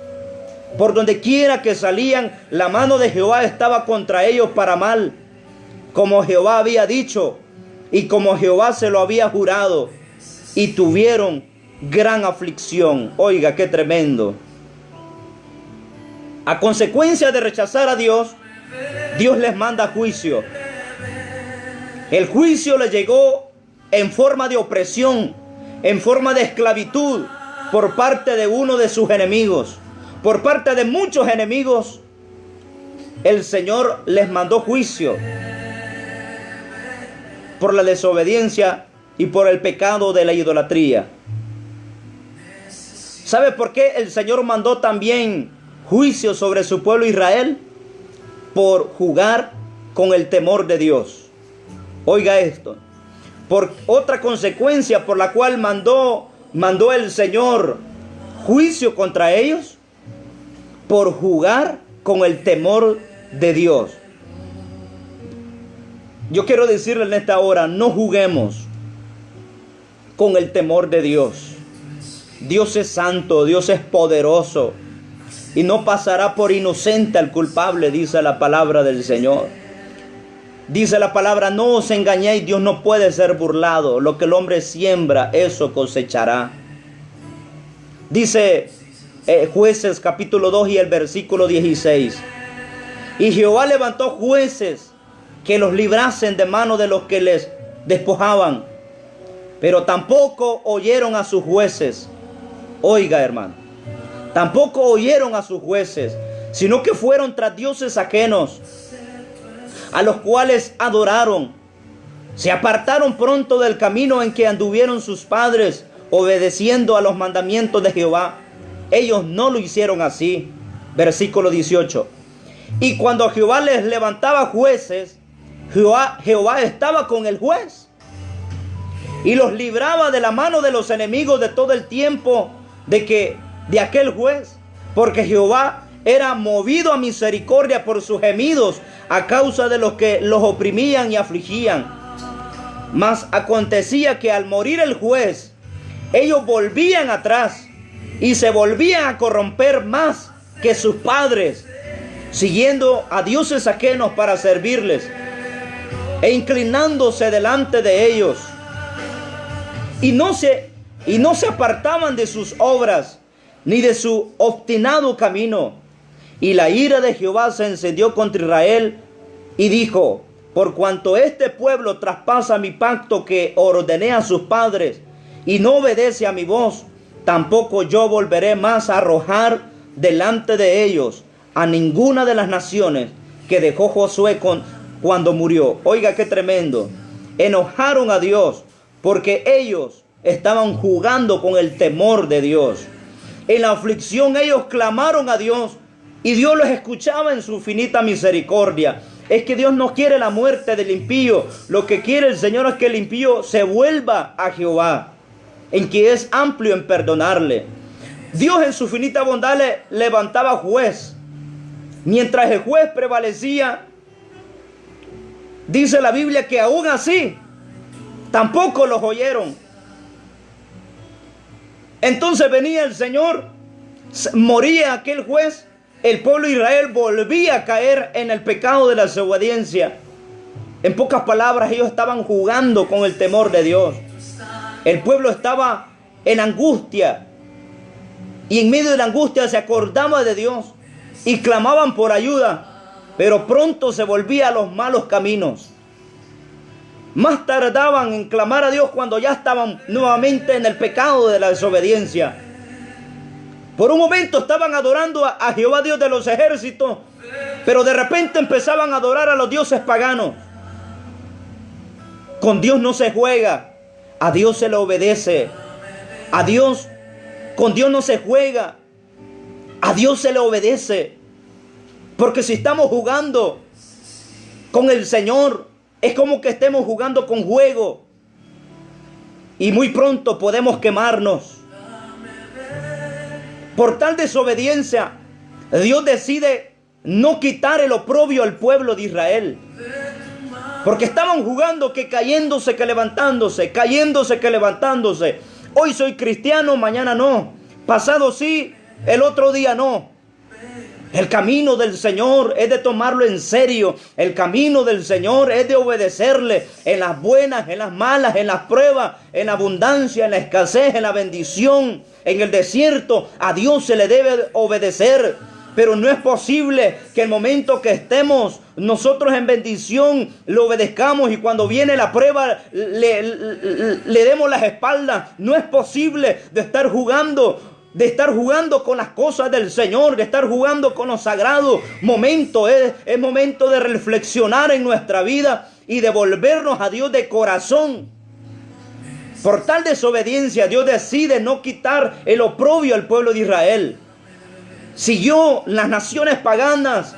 Por donde quiera que salían, la mano de Jehová estaba contra ellos para mal, como Jehová había dicho y como Jehová se lo había jurado, y tuvieron gran aflicción. Oiga, qué tremendo. A consecuencia de rechazar a Dios, Dios les manda juicio. El juicio le llegó en forma de opresión, en forma de esclavitud, por parte de uno de sus enemigos. Por parte de muchos enemigos, el Señor les mandó juicio por la desobediencia y por el pecado de la idolatría. ¿Sabe por qué el Señor mandó también juicio sobre su pueblo Israel? Por jugar con el temor de Dios. Oiga esto, por otra consecuencia por la cual mandó el Señor juicio contra ellos, por jugar con el temor de Dios. Yo quiero decirle en esta hora: no juguemos con el temor de Dios. Dios es santo, Dios es poderoso, y no pasará por inocente al culpable, dice la palabra del Señor. Dice la palabra: no os engañéis, Dios no puede ser burlado. Lo que el hombre siembra, eso cosechará. Dice Jueces capítulo 2 y el versículo 16: y Jehová levantó jueces que los librasen de mano de los que les despojaban, pero tampoco oyeron a sus jueces. Oiga, hermano, tampoco oyeron a sus jueces, sino que fueron tras dioses ajenos, a los cuales adoraron. Se apartaron pronto del camino en que anduvieron sus padres, obedeciendo a los mandamientos de Jehová. Ellos no lo hicieron así. Versículo 18: y cuando Jehová les levantaba jueces, Jehová estaba con el juez y los libraba de la mano de los enemigos de todo el tiempo de aquel juez, porque Jehová era movido a misericordia por sus gemidos a causa de los que los oprimían y afligían. Mas acontecía que al morir el juez, ellos volvían atrás y se volvían a corromper más que sus padres, siguiendo a dioses ajenos para servirles e inclinándose delante de ellos, y no se apartaban de sus obras ni de su obstinado camino. Y la ira de Jehová se encendió contra Israel y dijo: por cuanto este pueblo traspasa mi pacto que ordené a sus padres y no obedece a mi voz, tampoco yo volveré más a arrojar delante de ellos a ninguna de las naciones que dejó Josué cuando murió. Oiga, qué tremendo. Enojaron a Dios porque ellos estaban jugando con el temor de Dios. En la aflicción ellos clamaron a Dios y Dios los escuchaba en su infinita misericordia. Es que Dios no quiere la muerte del impío. Lo que quiere el Señor es que el impío se vuelva a Jehová, en que es amplio en perdonarle. Dios en su infinita bondad le levantaba juez. Mientras el juez prevalecía, dice la Biblia que aún así tampoco los oyeron. Entonces venía el Señor, moría aquel juez, el pueblo de Israel volvía a caer en el pecado de la desobediencia. En pocas palabras, ellos estaban jugando con el temor de Dios. El pueblo estaba en angustia, y en medio de la angustia se acordaba de Dios y clamaban por ayuda, pero pronto se volvía a los malos caminos. Más tardaban en clamar a Dios cuando ya estaban nuevamente en el pecado de la desobediencia. Por un momento estaban adorando a Jehová Dios de los ejércitos, pero de repente empezaban a adorar a los dioses paganos. Con Dios no se juega, a Dios se le obedece. Con Dios no se juega, a Dios se le obedece. Porque si estamos jugando con el Señor, es como que estemos jugando con juego. Y muy pronto podemos quemarnos. Por tal desobediencia, Dios decide no quitar el oprobio al pueblo de Israel. Porque estaban jugando que cayéndose, que levantándose, cayéndose, que levantándose. Hoy soy cristiano, mañana no. Pasado sí, el otro día no. El camino del Señor es de tomarlo en serio. El camino del Señor es de obedecerle en las buenas, en las malas, en las pruebas, en la abundancia, en la escasez, en la bendición, en el desierto. A Dios se le debe obedecer. Pero no es posible que el momento que estemos nosotros en bendición le obedezcamos y cuando viene la prueba le demos las espaldas. No es posible de estar jugando con las cosas del Señor, de estar jugando con los sagrados momentos. Es momento de reflexionar en nuestra vida y de volvernos a Dios de corazón. Por tal desobediencia, Dios decide no quitar el oprobio al pueblo de Israel. Siguió las naciones paganas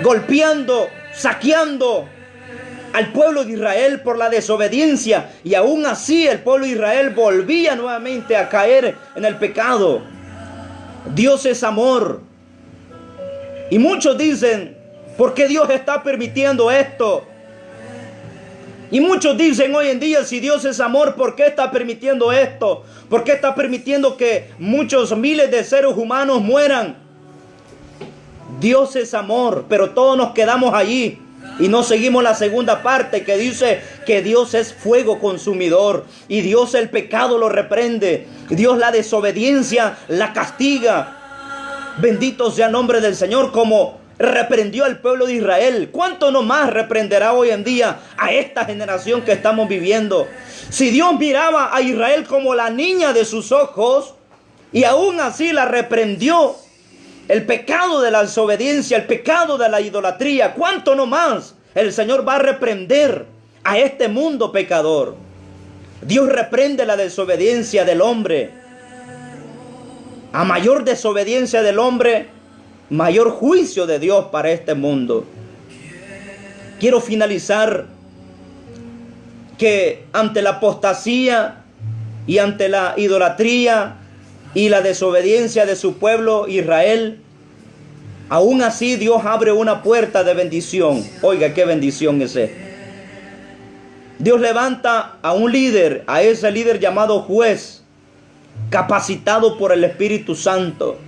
golpeando, saqueando al pueblo de Israel por la desobediencia, y aún así el pueblo de Israel volvía nuevamente a caer en el pecado. Dios es amor, y muchos dicen: ¿por qué Dios está permitiendo esto? Y muchos dicen hoy en día: si Dios es amor, ¿por qué está permitiendo esto? ¿Por qué está permitiendo que muchos miles de seres humanos mueran? Dios es amor, pero todos nos quedamos allí y no seguimos la segunda parte que dice que Dios es fuego consumidor y Dios el pecado lo reprende. Dios la desobediencia la castiga. Bendito sea el nombre del Señor, como reprendió al pueblo de Israel. ¿Cuánto no más reprenderá hoy en día a esta generación que estamos viviendo? Si Dios miraba a Israel como la niña de sus ojos y aún así la reprendió, el pecado de la desobediencia, el pecado de la idolatría, ¿cuánto no más el Señor va a reprender a este mundo pecador? Dios reprende la desobediencia del hombre. A mayor desobediencia del hombre, mayor juicio de Dios para este mundo. Quiero finalizar que ante la apostasía y ante la idolatría y la desobediencia de su pueblo Israel, aún así Dios abre una puerta de bendición. Oiga, qué bendición es esta. Dios levanta a un líder, a ese líder llamado juez, capacitado por el Espíritu Santo.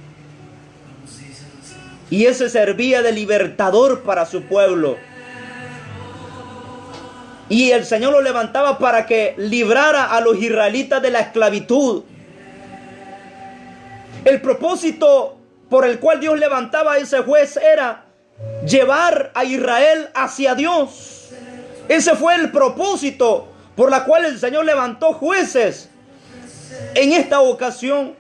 Y ese servía de libertador para su pueblo. Y el Señor lo levantaba para que librara a los israelitas de la esclavitud. El propósito por el cual Dios levantaba a ese juez era llevar a Israel hacia Dios. Ese fue el propósito por la cual el Señor levantó jueces. En esta ocasión,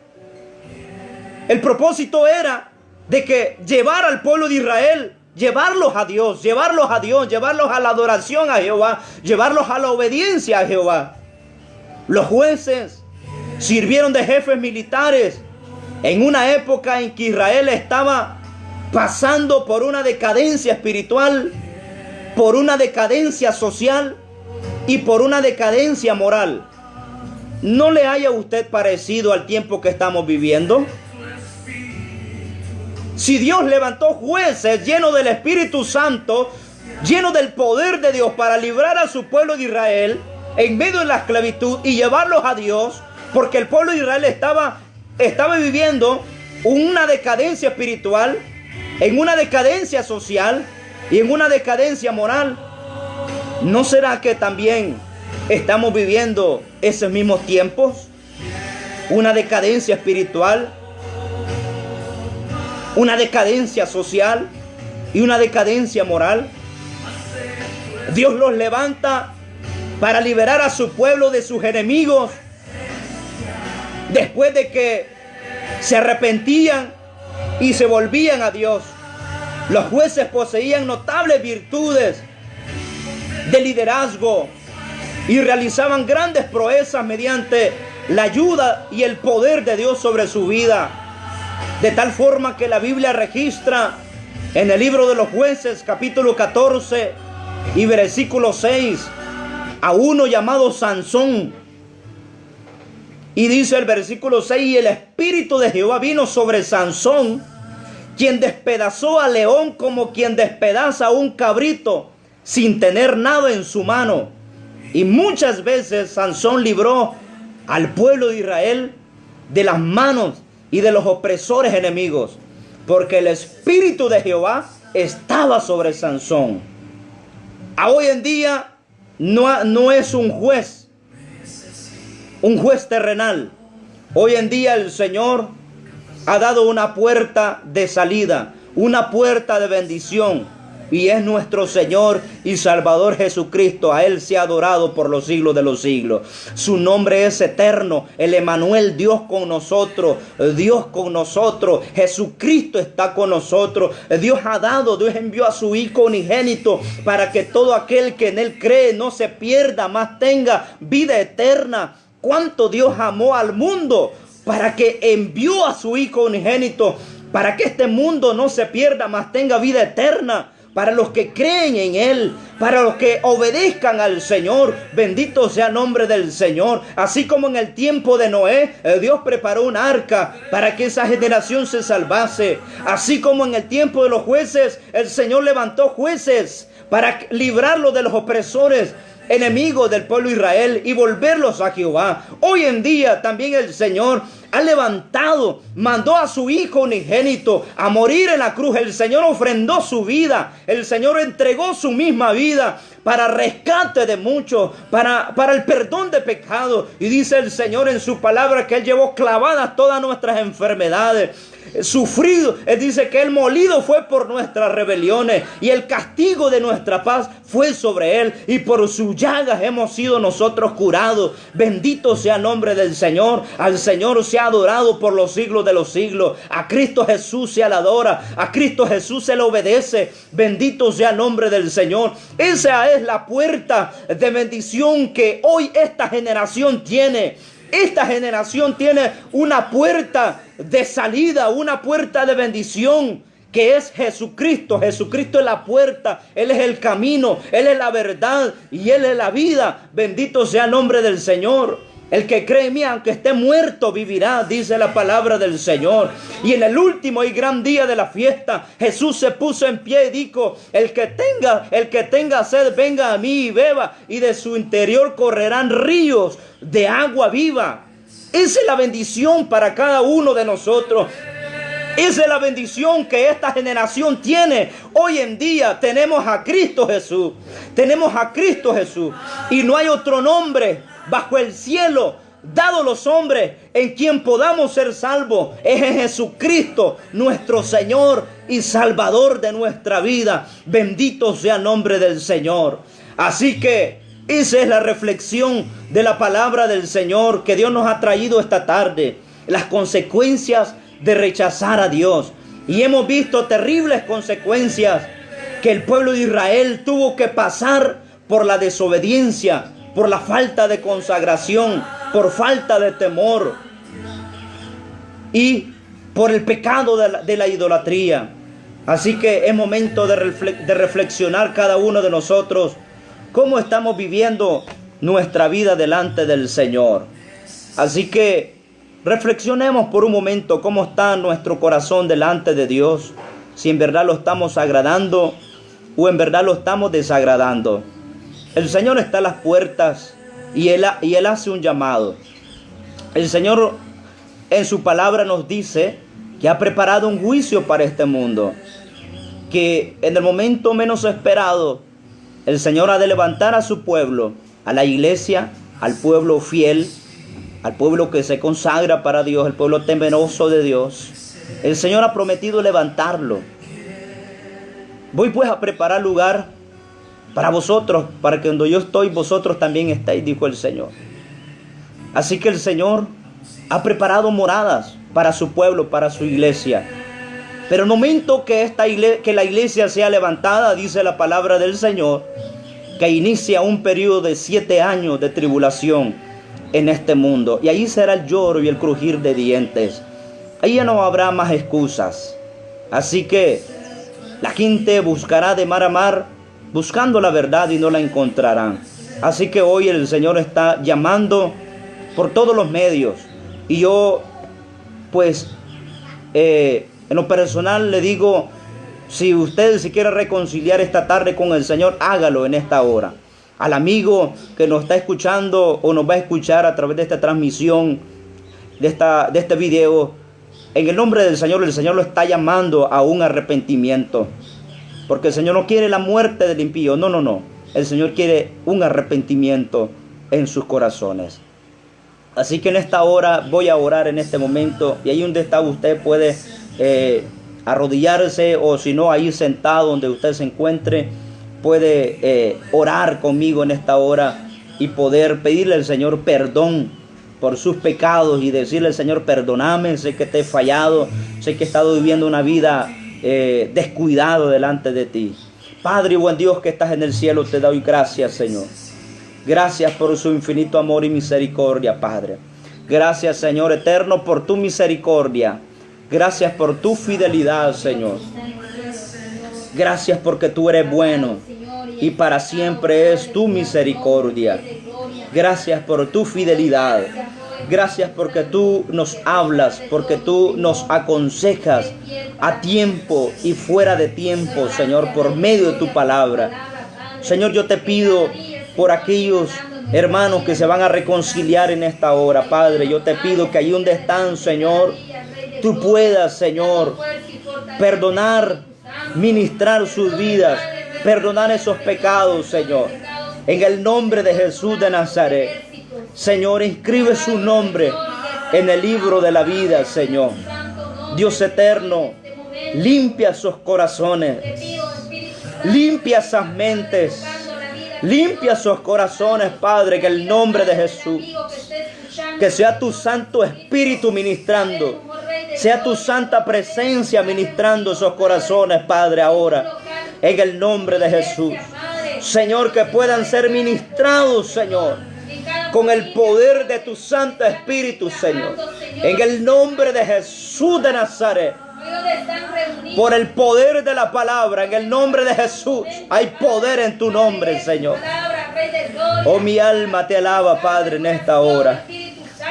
el propósito era de que llevar al pueblo de Israel, llevarlos a Dios, llevarlos a la adoración a Jehová, llevarlos a la obediencia a Jehová. Los jueces sirvieron de jefes militares en una época en que Israel estaba pasando por una decadencia espiritual, por una decadencia social y por una decadencia moral. ¿No le haya usted parecido al tiempo que estamos viviendo? Si Dios levantó jueces llenos del Espíritu Santo, llenos del poder de Dios para librar a su pueblo de Israel en medio de la esclavitud y llevarlos a Dios, porque el pueblo de Israel estaba viviendo una decadencia espiritual, en una decadencia social y en una decadencia moral, ¿no será que también estamos viviendo esos mismos tiempos? Una decadencia espiritual, una decadencia social y una decadencia moral. Dios los levanta para liberar a su pueblo de sus enemigos, después de que se arrepentían y se volvían a Dios. Los jueces poseían notables virtudes de liderazgo y realizaban grandes proezas mediante la ayuda y el poder de Dios sobre su vida. De tal forma que la Biblia registra en el libro de los Jueces, capítulo 14 y versículo 6, a uno llamado Sansón. Y dice el versículo 6, y el Espíritu de Jehová vino sobre Sansón, quien despedazó al león como quien despedaza a un cabrito, sin tener nada en su mano. Y muchas veces Sansón libró al pueblo de Israel de las manos y de los opresores enemigos, porque el Espíritu de Jehová estaba sobre Sansón. Hoy en día no es un juez terrenal. Hoy en día el Señor ha dado una puerta de salida, una puerta de bendición, y es nuestro Señor y Salvador Jesucristo. A Él se ha adorado por los siglos de los siglos. Su nombre es eterno, el Emmanuel, Dios con nosotros, Dios con nosotros. Jesucristo está con nosotros. Dios envió a su Hijo unigénito para que todo aquel que en Él cree no se pierda, mas tenga vida eterna. Cuánto Dios amó al mundo para que envió a su Hijo unigénito, para que este mundo no se pierda, mas tenga vida eterna. Para los que creen en Él, para los que obedezcan al Señor, bendito sea el nombre del Señor. Así como en el tiempo de Noé, Dios preparó un arca para que esa generación se salvase. Así como en el tiempo de los jueces, el Señor levantó jueces para librarlos de los opresores enemigos del pueblo de Israel y volverlos a Jehová. Hoy en día también el Señor ha levantado, mandó a su Hijo unigénito a morir en la cruz. El Señor ofrendó su vida, el Señor entregó su misma vida para rescate de muchos, para el perdón de pecados. Y dice el Señor en su palabra que Él llevó clavadas todas nuestras enfermedades, sufrido. Él dice que Él molido fue por nuestras rebeliones y el castigo de nuestra paz fue sobre Él, y por sus llagas hemos sido nosotros curados. Bendito sea el nombre del Señor. Al Señor se ha adorado por los siglos de los siglos. A Cristo Jesús se le adora, a Cristo Jesús se le obedece. Bendito sea el nombre del Señor. Esa es la puerta de bendición que hoy esta generación tiene. Esta generación tiene una puerta de salida, una puerta de bendición, que es Jesucristo. Jesucristo es la puerta, Él es el camino, Él es la verdad y Él es la vida. Bendito sea el nombre del Señor. El que cree en mí, aunque esté muerto, vivirá, dice la palabra del Señor. Y en el último y gran día de la fiesta, Jesús se puso en pie y dijo: el que tenga sed, venga a mí y beba, y de su interior correrán ríos de agua viva. Esa es la bendición para cada uno de nosotros. Esa es la bendición que esta generación tiene. Hoy en día tenemos a Cristo Jesús. Tenemos a Cristo Jesús. Y no hay otro nombre bajo el cielo dado a los hombres en quien podamos ser salvos. Es en Jesucristo, nuestro Señor y Salvador de nuestra vida. Bendito sea el nombre del Señor. Así que esa es la reflexión de la palabra del Señor que Dios nos ha traído esta tarde. Las consecuencias de rechazar a Dios. Y hemos visto terribles consecuencias que el pueblo de Israel tuvo que pasar por la desobediencia, por la falta de consagración, por falta de temor y por el pecado de la idolatría. Así que es momento de reflexionar cada uno de nosotros cómo estamos viviendo nuestra vida delante del Señor. Así que reflexionemos por un momento cómo está nuestro corazón delante de Dios, si en verdad lo estamos agradando o en verdad lo estamos desagradando. El Señor está a las puertas y Él hace un llamado. El Señor en su palabra nos dice que ha preparado un juicio para este mundo, que en el momento menos esperado el Señor ha de levantar a su pueblo, a la iglesia, al pueblo fiel, al pueblo que se consagra para Dios, el pueblo temeroso de Dios. El Señor ha prometido levantarlo. Voy pues a preparar lugar para vosotros, para que donde yo estoy, vosotros también estéis, dijo el Señor. Así que el Señor ha preparado moradas para su pueblo, para su iglesia. Pero el momento que la iglesia sea levantada, dice la palabra del Señor, que inicia un periodo de 7 años de tribulación en este mundo. Y ahí será el lloro y el crujir de dientes. Ahí ya no habrá más excusas. Así que la gente buscará de mar a mar, buscando la verdad y no la encontrarán. Así que hoy el Señor está llamando por todos los medios. Y yo, pues, en lo personal le digo, si usted se quiere reconciliar esta tarde con el Señor, hágalo en esta hora. Al amigo que nos está escuchando o nos va a escuchar a través de esta transmisión, de este video, en el nombre del Señor, el Señor lo está llamando a un arrepentimiento. Porque el Señor no quiere la muerte del impío, no. El Señor quiere un arrepentimiento en sus corazones. Así que en esta hora voy a orar en este momento. Y ahí donde está usted puede arrodillarse, o si no, ahí sentado donde usted se encuentre, puede orar conmigo en esta hora y poder pedirle al Señor perdón por sus pecados y decirle al Señor: perdóname, sé que te he fallado, sé que he estado viviendo una vida descuidado delante de ti. Padre y buen Dios que estás en el cielo, te doy gracias, Señor. Gracias por su infinito amor y misericordia, Padre. Gracias, Señor eterno, por tu misericordia. Gracias por tu fidelidad, Señor. Gracias porque tú eres bueno y para siempre es tu misericordia. Gracias por tu fidelidad. Gracias porque tú nos hablas, porque tú nos aconsejas a tiempo y fuera de tiempo, Señor, por medio de tu palabra. Señor, yo te pido por aquellos hermanos que se van a reconciliar en esta hora, Padre. Yo te pido que allí donde están, Señor, tú puedas, Señor, perdonar, ministrar sus vidas, perdonar esos pecados, Señor. En el nombre de Jesús de Nazaret, Señor, inscribe su nombre en el libro de la vida, Señor. Dios eterno, limpia sus corazones, limpia esas mentes, limpia sus corazones, Padre, en el nombre de Jesús. Que sea tu Santo Espíritu ministrando, sea tu santa presencia ministrando esos corazones, Padre, ahora, en el nombre de Jesús. Señor, que puedan ser ministrados, Señor, con el poder de tu Santo Espíritu, Señor, en el nombre de Jesús de Nazaret. Por el poder de la palabra, en el nombre de Jesús, hay poder en tu nombre, Señor. Oh, mi alma te alaba, Padre, en esta hora.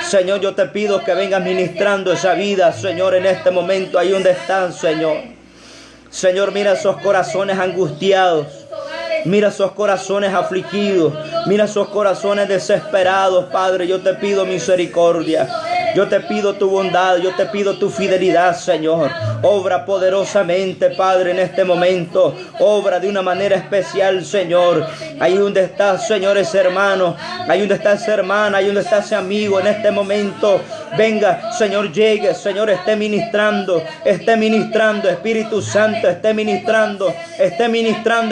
Señor, yo te pido que vengas ministrando esa vida, Señor, en este momento, ahí donde están, Señor. Señor, mira esos corazones angustiados. Mira esos corazones afligidos. Mira esos corazones desesperados, Padre. Yo te pido misericordia. Yo te pido tu bondad. Yo te pido tu fidelidad, Señor. Obra poderosamente, Padre, en este momento. Obra de una manera especial, Señor. Ahí donde estás, Señor, ese hermano. Ahí donde está esa hermana. Ahí donde está ese amigo en este momento. Venga, Señor, llegue. Señor, esté ministrando. Esté ministrando, Espíritu Santo. Esté ministrando,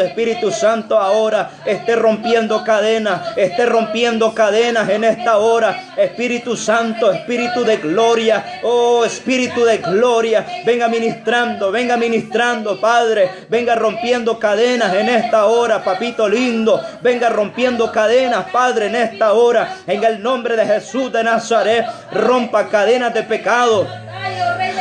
Espíritu Santo. Ahora esté rompiendo cadenas en esta hora. Espíritu Santo Espíritu de gloria, oh Espíritu de gloria, venga ministrando, Padre, venga rompiendo cadenas en esta hora, papito lindo, venga rompiendo cadenas, Padre, en esta hora, en el nombre de Jesús de Nazaret. Rompa cadenas de pecado,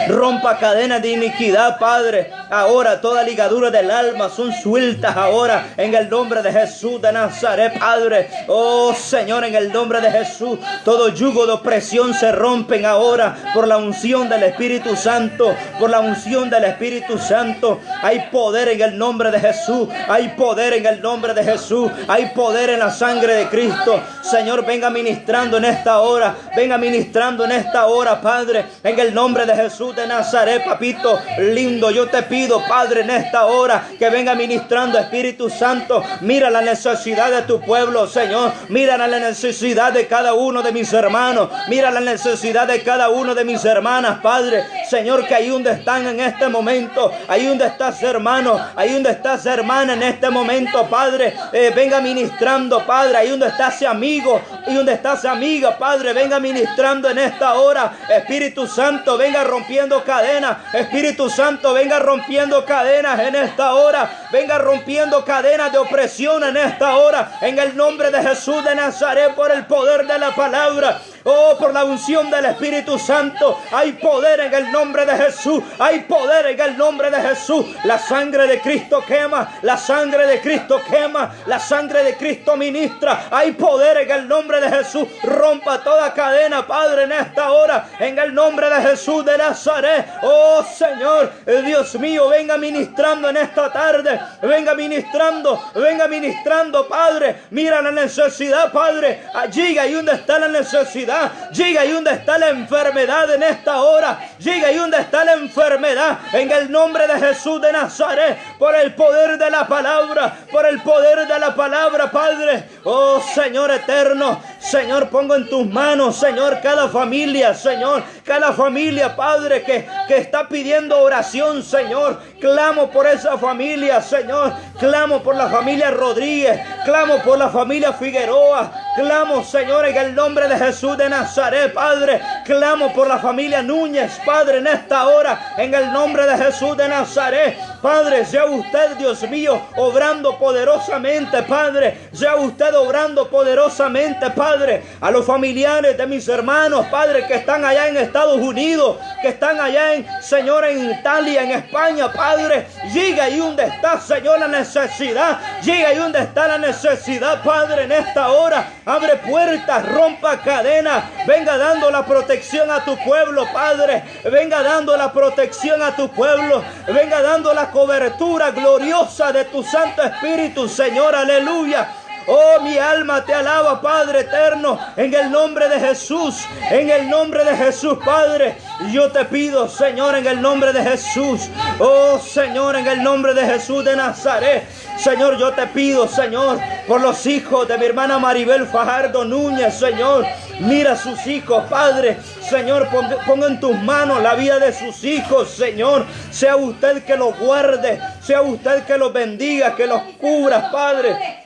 rompa cadenas de iniquidad, Padre. Ahora toda ligadura del alma son sueltas ahora en el nombre de Jesús de Nazaret, Padre. Oh Señor, en el nombre de Jesús, todo yugo de opresión se rompen ahora por la unción del Espíritu Santo, por la unción del Espíritu Santo. Hay poder en el nombre de Jesús, hay poder en el nombre de Jesús, hay poder en la sangre de Cristo. Señor, venga ministrando en esta hora, venga ministrando en esta hora, Padre, en el nombre de Jesús de Nazaret, papito lindo. Yo te pido, Padre, en esta hora que venga ministrando, Espíritu Santo. Mira la necesidad de tu pueblo, Señor. Mira la necesidad de cada uno de mis hermanos. Mira la necesidad de cada uno de mis hermanas, Padre. Señor, que ahí donde están en este momento, ahí donde estás, hermano, ahí donde estás, hermana, en este momento, Padre, venga ministrando, Padre, ahí donde está ese amigo, y donde está esa amiga, Padre, venga ministrando en esta hora. Espíritu Santo, venga rompiendo cadenas. Espíritu Santo, venga rompiendo cadenas en esta hora. Venga rompiendo cadenas de opresión en esta hora. En el nombre de Jesús de Nazaret, por el poder de la palabra. Oh, por la unción del Espíritu Santo. Hay poder en el nombre de Jesús. Hay poder en el nombre de Jesús. La sangre de Cristo quema. La sangre de Cristo quema. La sangre de Cristo ministra. Hay poder en el nombre de Jesús. Rompa toda cadena, Padre, en esta hora. En el nombre de Jesús de Nazaret. Oh, Señor, Dios mío, venga ministrando en esta tarde. Venga ministrando, Padre. Mira la necesidad, Padre. Allí ahí donde está la necesidad. Llega ahí donde está la enfermedad en esta hora. Llega ahí donde está la enfermedad. En el nombre de Jesús de Nazaret. Por el poder de la palabra. Por el poder de la palabra, Padre. Oh Señor eterno. Señor, pongo en tus manos, Señor, cada familia, Señor. Cada familia, Padre, que está pidiendo oración, Señor. Clamo por esa familia, Señor. Clamo por la familia Rodríguez. Clamo por la familia Figueroa. Clamo, Señor, en el nombre de Jesús de Nazaret, Padre. Clamo por la familia Núñez, Padre, en esta hora, en el nombre de Jesús de Nazaret. Padre, sea usted, Dios mío, obrando poderosamente, Padre. Sea usted obrando poderosamente, Padre. A los familiares de mis hermanos, Padre, que están allá en Estados Unidos, que están allá Señor, en Italia, en España, Padre. Llega ahí donde está, Señor, la necesidad. Llega ahí donde está la necesidad, Padre, en esta hora. Abre puertas, rompa cadenas. Venga dando la protección a tu pueblo, Padre. Venga dando la protección a tu pueblo. Venga dando la cobertura gloriosa de tu Santo Espíritu, Señor, aleluya. Oh, mi alma te alaba, Padre eterno, en el nombre de Jesús, en el nombre de Jesús, Padre. Yo te pido, Señor, en el nombre de Jesús, oh Señor, en el nombre de Jesús de Nazaret. Señor, yo te pido, Señor, por los hijos de mi hermana Maribel Fajardo Núñez, Señor. Mira a sus hijos, Padre. Señor, ponga en tus manos la vida de sus hijos, Señor. Sea usted que los guarde, sea usted que los bendiga, que los cubra, Padre.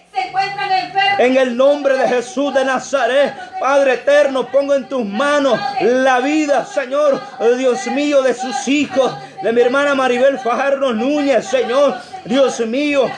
En el nombre de Jesús de Nazaret, Padre eterno, pongo en tus manos la vida, Señor, Dios mío, de sus hijos, de mi hermana Maribel Fajardo Núñez, Señor, Dios mío.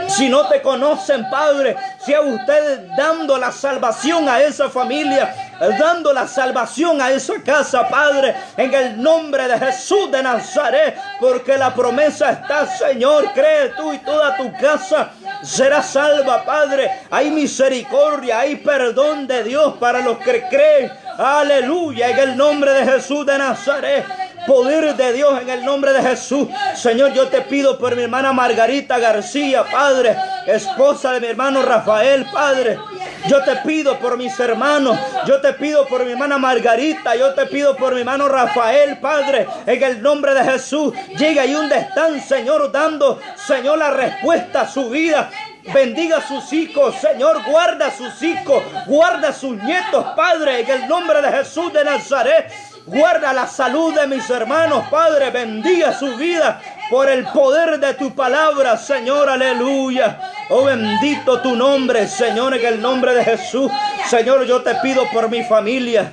Si no te conocen, Padre, sea usted dando la salvación a esa familia, dando la salvación a esa casa, Padre, en el nombre de Jesús de Nazaret, porque la promesa está, Señor, cree tú y toda tu casa será salva, Padre. Hay misericordia, hay perdón de Dios para los que creen. Aleluya, en el nombre de Jesús de Nazaret. Poder de Dios en el nombre de Jesús. Señor, yo te pido por mi hermana Margarita García, Padre, esposa de mi hermano Rafael, Padre. Yo te pido por mis hermanos. Yo te pido por mi hermana Margarita. Yo te pido por mi hermano Rafael, Padre, en el nombre de Jesús. Llega ahí donde están, Señor, dando, Señor, la respuesta a su vida. Bendiga a sus hijos, Señor, guarda a sus hijos, guarda a sus nietos, Padre, en el nombre de Jesús de Nazaret. Guarda la salud de mis hermanos, Padre, bendiga su vida por el poder de tu palabra, Señor, aleluya. Oh, bendito tu nombre, Señor, en el nombre de Jesús. Señor, yo te pido por mi familia.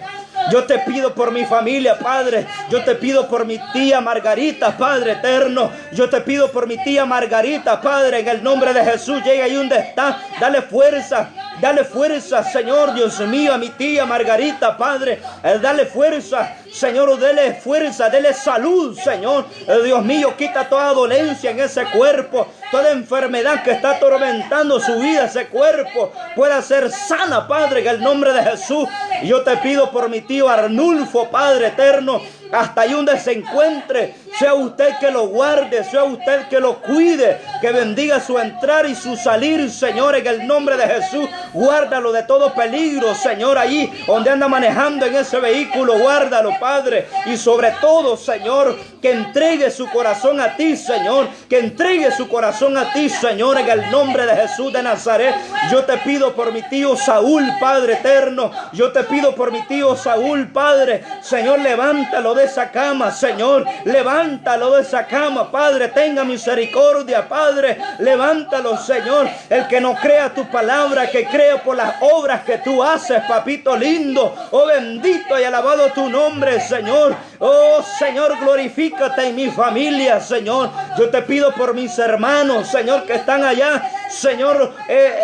Yo te pido por mi familia, Padre. Yo te pido por mi tía Margarita, Padre eterno. Yo te pido por mi tía Margarita, Padre, en el nombre de Jesús. Llega ahí donde está. Dale fuerza, Señor, Dios mío, a mi tía Margarita, Padre. Dale fuerza, Señor, dele fuerza, dele salud, Señor. Dios mío, quita toda dolencia en ese cuerpo. Toda enfermedad que está atormentando su vida, ese cuerpo pueda ser sana, Padre, en el nombre de Jesús. Y yo te pido por mi tío Arnulfo, Padre eterno, hasta ahí donde se encuentre, sea usted que lo guarde, sea usted que lo cuide, que bendiga su entrar y su salir, Señor, en el nombre de Jesús. Guárdalo de todo peligro, Señor, allí donde anda manejando en ese vehículo, guárdalo, Padre. Y sobre todo, Señor, que entregue su corazón a ti, Señor, que entregue su corazón a ti, Señor, en el nombre de Jesús de Nazaret. Yo te pido por mi tío Saúl, Padre eterno. Yo te pido por mi tío Saúl, Padre. Señor, levántalo de esa cama, Señor, levántalo de esa cama, Padre, tenga misericordia, Padre, levántalo, Señor. El que no crea tu palabra, que crea por las obras que tú haces, papito lindo. Oh, bendito y alabado tu nombre, Señor. Oh, Señor, glorifícate en mi familia, Señor. Yo te pido por mis hermanos, Señor, que están allá, Señor,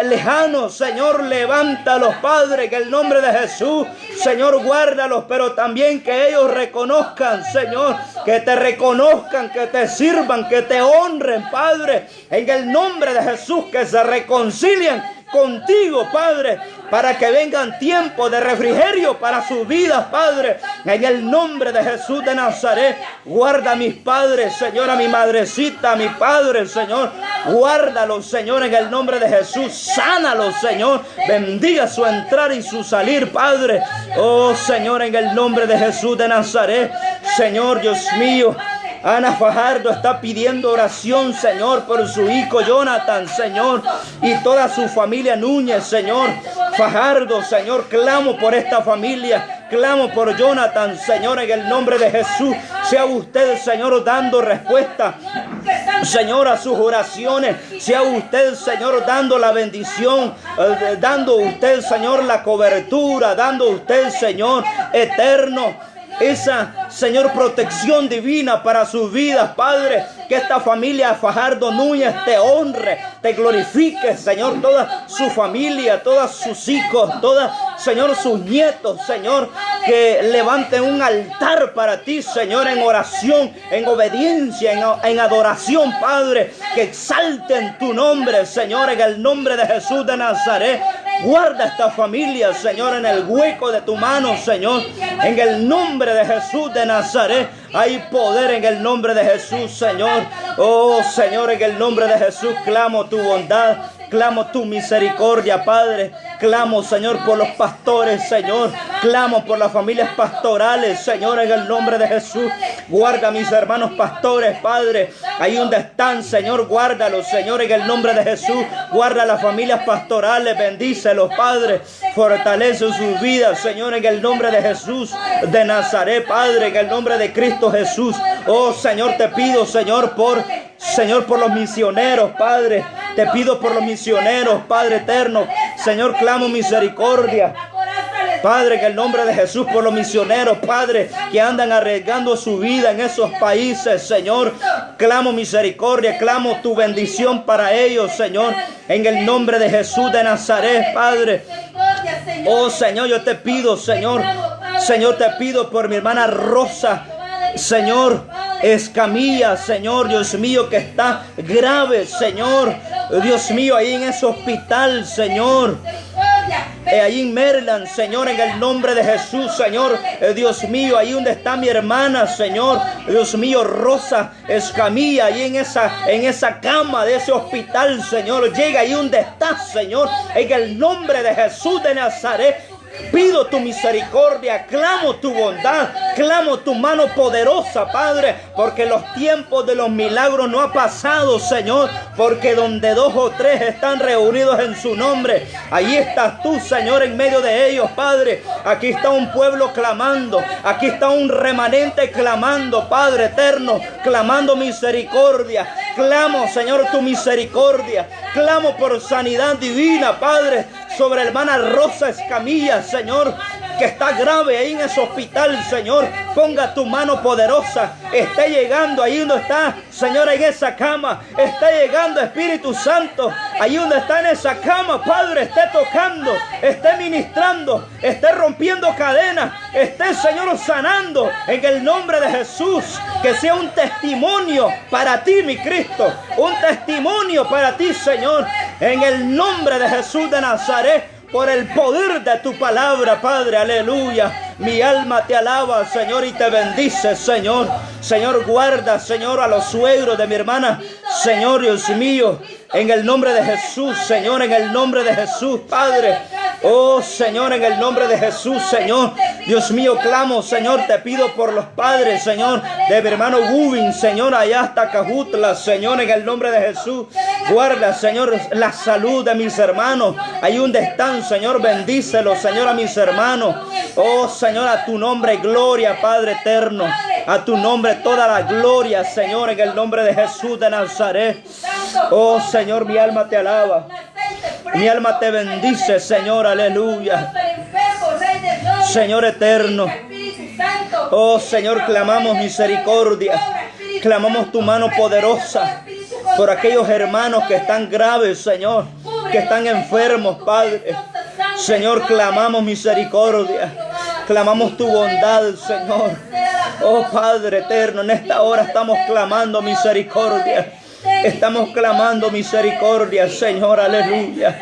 lejanos, Señor, levántalos, Padre, en el nombre de Jesús, Señor, guárdalos, pero también que ellos reconozcan, Señor, que te reconozcan, que te sirvan, que te honren, Padre, en el nombre de Jesús, que se reconcilien contigo, Padre, para que vengan tiempos de refrigerio para sus vidas, Padre, en el nombre de Jesús de Nazaret. Guarda a mis padres, Señor, a mi madrecita, a mi padre, Señor, guárdalos, Señor, en el nombre de Jesús. Sánalos, Señor, bendiga su entrar y su salir, Padre. Oh, Señor, en el nombre de Jesús de Nazaret, Señor, Dios mío. Ana Fajardo está pidiendo oración, Señor, por su hijo Jonathan, Señor, y toda su familia Núñez, Señor. Fajardo, Señor, clamo por esta familia, clamo por Jonathan, Señor, en el nombre de Jesús. Sea usted, Señor, dando respuesta, Señor, a sus oraciones. Sea usted, Señor, dando la bendición, dando usted, Señor, la cobertura, dando usted, Señor, eterno, esa, Señor, protección divina para sus vidas, Padre. Que esta familia Fajardo Núñez te honre, te glorifique, Señor, toda su familia, todos sus hijos, toda, Señor, sus nietos, Señor, que levanten un altar para ti, Señor, en oración, en obediencia, en adoración, Padre, que exalten tu nombre, Señor, en el nombre de Jesús de Nazaret. Guarda esta familia, Señor, en el hueco de tu mano, Señor, en el nombre de Jesús de Nazaret. Hay poder en el nombre de Jesús, Señor. Oh, Señor, en el nombre de Jesús clamo tu bondad, clamo tu misericordia, Padre. Clamo, Señor, por los pastores, Señor. Clamo por las familias pastorales, Señor, en el nombre de Jesús. Guarda a mis hermanos pastores, Padre. Ahí donde están, Señor, guárdalos, Señor, en el nombre de Jesús. Guarda a las familias pastorales, bendícelos, Padre. Fortalece sus vidas, Señor, en el nombre de Jesús de Nazaret, Padre, en el nombre de Cristo Jesús. Oh, Señor, te pido, Señor, por los misioneros, Padre. Te pido por los misioneros, Padre eterno. Señor, clamo misericordia, Padre, en el nombre de Jesús, por los misioneros, Padre, que andan arriesgando su vida en esos países, Señor. Clamo misericordia, clamo tu bendición para ellos, Señor, en el nombre de Jesús de Nazaret, Padre. Oh, Señor, yo te pido, Señor, te pido por mi hermana Rosa, Señor, Escamilla, Señor, Dios mío, que está grave, Señor, Dios mío, ahí en ese hospital, Señor, ahí en Maryland, Señor, en el nombre de Jesús, Señor, Dios mío, ahí donde está mi hermana, Señor, Dios mío, Rosa Escamilla, ahí en esa cama de ese hospital, Señor, llega ahí donde está, Señor, en el nombre de Jesús de Nazaret. Pido tu misericordia, clamo tu bondad, clamo tu mano poderosa, Padre, porque los tiempos de los milagros no ha pasado, Señor, porque donde 2 o 3 están reunidos en su nombre, ahí estás tú, Señor, en medio de ellos, Padre. Aquí está un pueblo clamando, aquí está un remanente clamando, Padre eterno, clamando misericordia. Clamo, Señor, tu misericordia, clamo por sanidad divina, Padre. sobre la hermana Rosa Escamilla, Señor, que está grave ahí en ese hospital, Señor. Ponga tu mano poderosa. Está llegando ahí donde está, Señor, en esa cama. Está llegando, Espíritu Santo, ahí donde está en esa cama, Padre. Esté tocando, esté ministrando, esté rompiendo cadenas, esté, Señor, sanando en el nombre de Jesús. Que sea un testimonio para ti, mi Cristo. Un testimonio para ti, Señor, en el nombre de Jesús de Nazaret. Por el poder de tu palabra, Padre, aleluya. Mi alma te alaba, Señor, y te bendice, Señor. Señor, guarda, Señor, a los suegros de mi hermana. Señor, Dios mío, en el nombre de Jesús, Señor, en el nombre de Jesús, Padre. Oh, Señor, en el nombre de Jesús, Señor. Dios mío, clamo, Señor, te pido por los padres, Señor, de mi hermano Gubin, Señor, allá hasta Cajutla, Señor, en el nombre de Jesús. Guarda, Señor, la salud de mis hermanos. Ahí donde están, Señor, bendícelos, Señor, a mis hermanos. Oh, Señor, a tu nombre, gloria, Padre eterno. A tu nombre, toda la gloria, Señor, en el nombre de Jesús de Nazaret. Oh, Señor, mi alma te alaba. Mi alma te bendice, Señor, aleluya. Señor eterno. Oh, Señor, clamamos misericordia. Clamamos tu mano poderosa por aquellos hermanos que están graves, Señor, que están enfermos, Padre. Señor, clamamos misericordia. Clamamos tu bondad, Señor. Oh, Padre eterno, en esta hora estamos clamando misericordia. Estamos clamando misericordia, Señor, aleluya.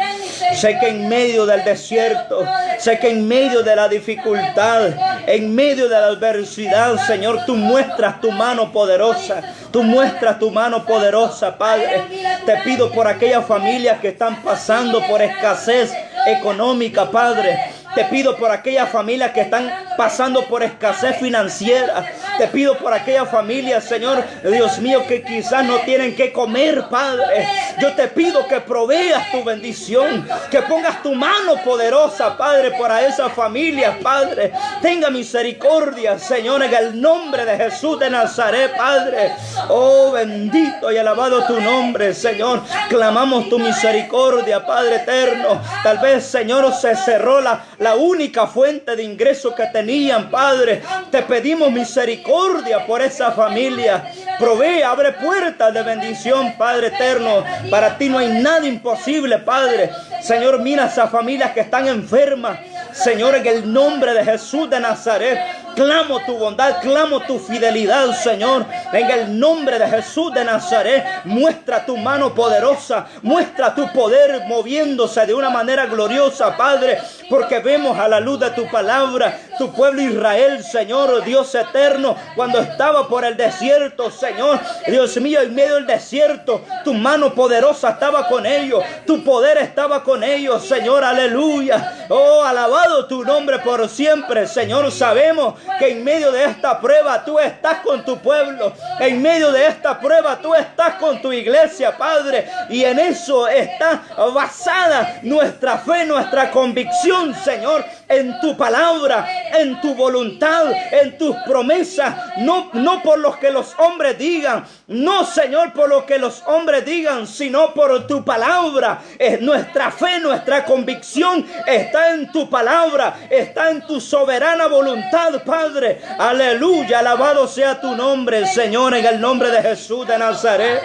Sé que en medio del desierto, sé que en medio de la dificultad, en medio de la adversidad, Señor, tú muestras tu mano poderosa. Tú muestras tu mano poderosa, Padre. Te pido por aquellas familias que están pasando por escasez económica, Padre. Te pido por aquellas familias que están pasando por escasez financiera. Te pido por aquellas familias, Señor, Dios mío, que quizás no tienen que comer, Padre. Yo te pido que proveas tu bendición, que pongas tu mano poderosa, Padre, para esas familias, Padre. Tenga misericordia, Señor, en el nombre de Jesús de Nazaret, Padre. Oh, bendito y alabado tu nombre, Señor. Clamamos tu misericordia, Padre eterno. Tal vez, Señor, se cerró la única fuente de ingreso que tenían, Padre. Te pedimos misericordia por esa familia. Provee, abre puertas de bendición, Padre eterno. Para ti no hay nada imposible, Padre. Señor, mira a esas familias que están enfermas. Señor, en el nombre de Jesús de Nazaret, clamo tu bondad, clamo tu fidelidad, Señor. En el nombre de Jesús de Nazaret, muestra tu mano poderosa, muestra tu poder moviéndose de una manera gloriosa, Padre, porque vemos a la luz de tu palabra, tu pueblo Israel, Señor, Dios eterno, cuando estaba por el desierto, Señor, Dios mío, en medio del desierto, tu mano poderosa estaba con ellos, tu poder estaba con ellos, Señor, aleluya. Oh, alabado tu nombre por siempre, Señor. Sabemos que en medio de esta prueba tú estás con tu pueblo, en medio de esta prueba tú estás con tu iglesia, Padre, y en eso está basada nuestra fe, nuestra convicción, Señor, en tu palabra, en tu voluntad, en tus promesas, no por lo que los hombres digan, no, Señor, por lo que los hombres digan, sino por tu palabra. Nuestra fe, nuestra convicción está en tu palabra, está en tu soberana voluntad, Padre. Aleluya, alabado sea tu nombre, Señor, en el nombre de Jesús de Nazaret.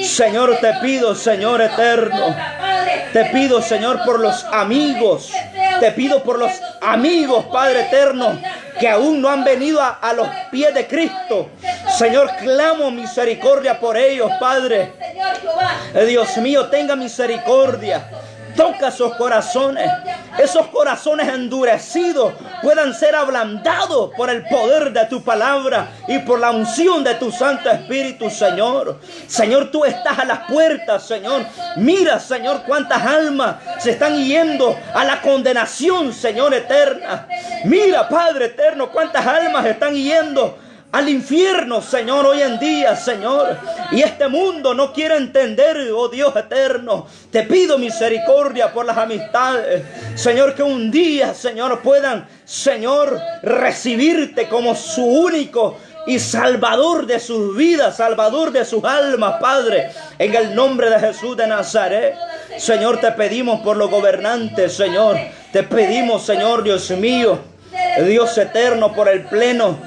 Señor, te pido, Señor eterno, te pido, Señor, por los amigos, te pido por los amigos, Padre eterno, que aún no han venido a los pies de Cristo. Señor, clamo misericordia por ellos, Padre. Dios mío, tenga misericordia. Toca esos corazones endurecidos puedan ser ablandados por el poder de tu palabra y por la unción de tu Santo Espíritu, Señor. Señor, tú estás a las puertas, Señor. Mira, Señor, cuántas almas se están yendo a la condenación, Señor, eterna. Mira, Padre eterno, cuántas almas están yendo al infierno, Señor, hoy en día, Señor. Y este mundo no quiere entender, oh Dios eterno. Te pido misericordia por las amistades, Señor, que un día, Señor, puedan, Señor, recibirte como su único y Salvador de sus vidas, Salvador de sus almas, Padre, en el nombre de Jesús de Nazaret. Señor, te pedimos por los gobernantes, Señor. Te pedimos, Señor, Dios mío, Dios eterno, por el pleno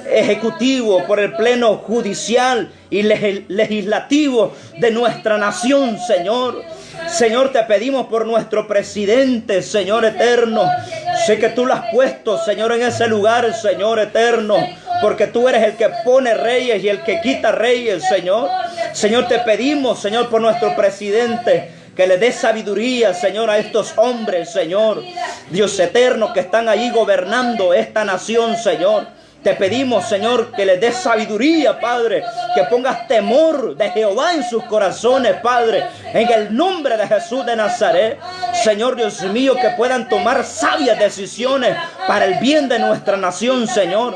ejecutivo, por el pleno judicial y legislativo de nuestra nación, Señor. Señor, te pedimos por nuestro presidente, Señor eterno. Sé que tú lo has puesto, Señor, en ese lugar, Señor eterno, porque tú eres el que pone reyes y el que quita reyes, Señor. Señor, te pedimos, Señor, por nuestro presidente, que le dé sabiduría, Señor, a estos hombres, Señor. Dios eterno, que están ahí gobernando esta nación, Señor. Te pedimos, Señor, que les des sabiduría, Padre, que pongas temor de Jehová en sus corazones, Padre, en el nombre de Jesús de Nazaret. Señor Dios mío, que puedan tomar sabias decisiones para el bien de nuestra nación, Señor.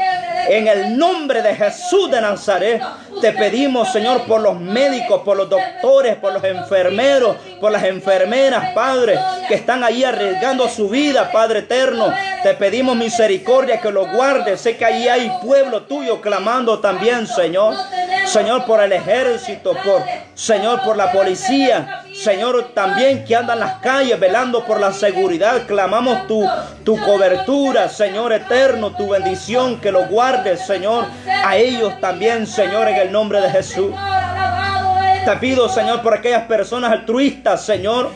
En el nombre de Jesús de Nazaret, te pedimos, Señor, por los médicos, por los doctores, por los enfermeros, por las enfermeras, Padre, que están ahí arriesgando su vida, Padre eterno. Te pedimos misericordia, que los guardes. Sé que ahí hay pueblo tuyo clamando también, Señor. Señor, por el ejército, Señor, por la policía. Señor, también que andan en las calles velando por la seguridad. Clamamos tu cobertura, Señor eterno, tu bendición, que los guardes, Señor, a ellos también, Señor, en el nombre de Jesús. Te pido, Señor, por aquellas personas altruistas, Señor,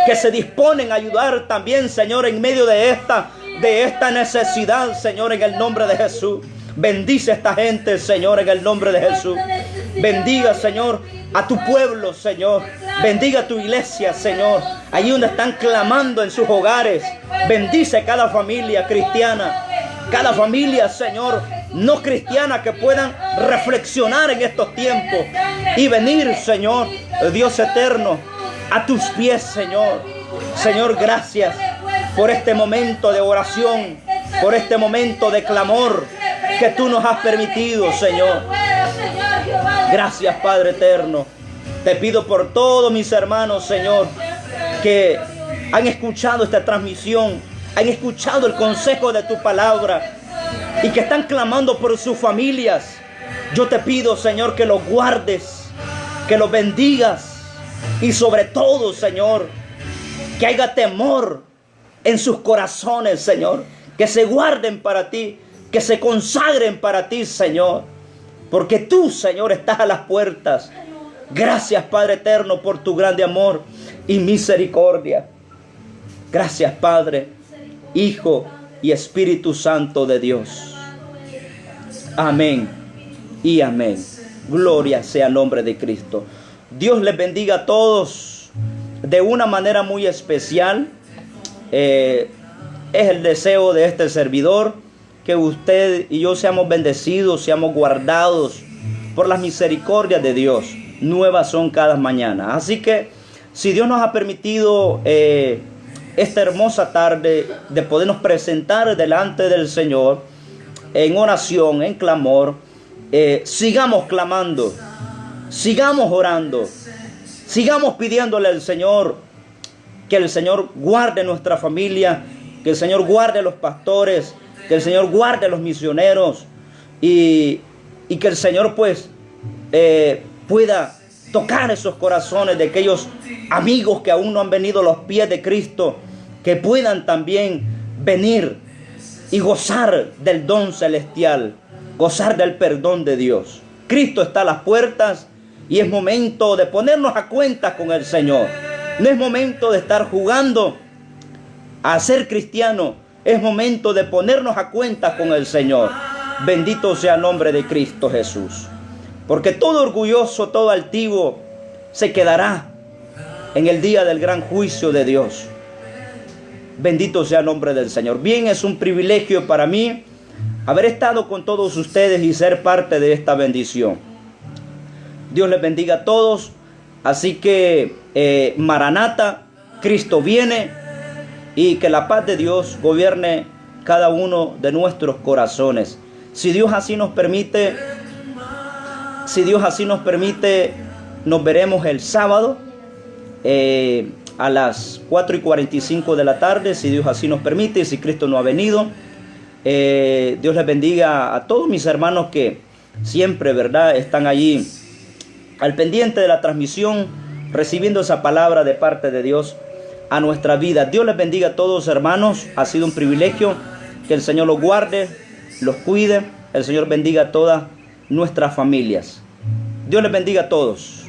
que se disponen a ayudar también, Señor, en medio de esta necesidad, Señor, en el nombre de Jesús. Bendice a esta gente, Señor, en el nombre de Jesús. Bendiga, Señor, a tu pueblo, Señor. Bendiga a tu iglesia, Señor. Allí donde están clamando en sus hogares. Bendice cada familia cristiana. Cada familia, Señor, no cristiana, que puedan reflexionar en estos tiempos y venir, Señor, Dios eterno, a tus pies, Señor. Señor, gracias por este momento de oración, por este momento de clamor que tú nos has permitido, Señor. Gracias, Padre eterno. Te pido por todos mis hermanos, Señor, que han escuchado esta transmisión, han escuchado el consejo de tu palabra y que están clamando por sus familias. Yo te pido, Señor, que los guardes, que los bendigas y sobre todo, Señor, que haya temor en sus corazones, Señor, que se guarden para ti, que se consagren para ti, Señor, porque tú, Señor, estás a las puertas. Gracias, Padre eterno, por tu grande amor y misericordia. Gracias, Padre, Hijo y Espíritu Santo de Dios. Amén y amén. Gloria sea el nombre de Cristo. Dios les bendiga a todos de una manera muy especial. Es el deseo de este servidor que usted y yo seamos bendecidos, seamos guardados por las misericordias de Dios. Nuevas son cada mañana. Así que si Dios nos ha permitido esta hermosa tarde de podernos presentar delante del Señor en oración, en clamor, sigamos clamando, sigamos orando, sigamos pidiéndole al Señor que el Señor guarde nuestra familia, que el Señor guarde a los pastores, que el Señor guarde a los misioneros y que el Señor pues pueda tocar esos corazones de aquellos amigos que aún no han venido a los pies de Cristo, que puedan también venir y gozar del don celestial, gozar del perdón de Dios. Cristo está a las puertas y es momento de ponernos a cuenta con el Señor. No es momento de estar jugando a ser cristiano, es momento de ponernos a cuenta con el Señor. Bendito sea el nombre de Cristo Jesús. Porque todo orgulloso, todo altivo se quedará en el día del gran juicio de Dios. Bendito sea el nombre del Señor. Bien, es un privilegio para mí haber estado con todos ustedes y ser parte de esta bendición. Dios les bendiga a todos. Así que Maranata, Cristo viene, y que la paz de Dios gobierne cada uno de nuestros corazones. Si Dios así nos permite, nos veremos el sábado a las 4:45 de la tarde, si Dios así nos permite, si Cristo no ha venido. Dios les bendiga a todos mis hermanos que siempre, ¿verdad?, están allí al pendiente de la transmisión, recibiendo esa palabra de parte de Dios a nuestra vida. Dios les bendiga a todos, hermanos. Ha sido un privilegio. Que el Señor los guarde, los cuide. El Señor bendiga a todas nuestras familias. Dios les bendiga a todos.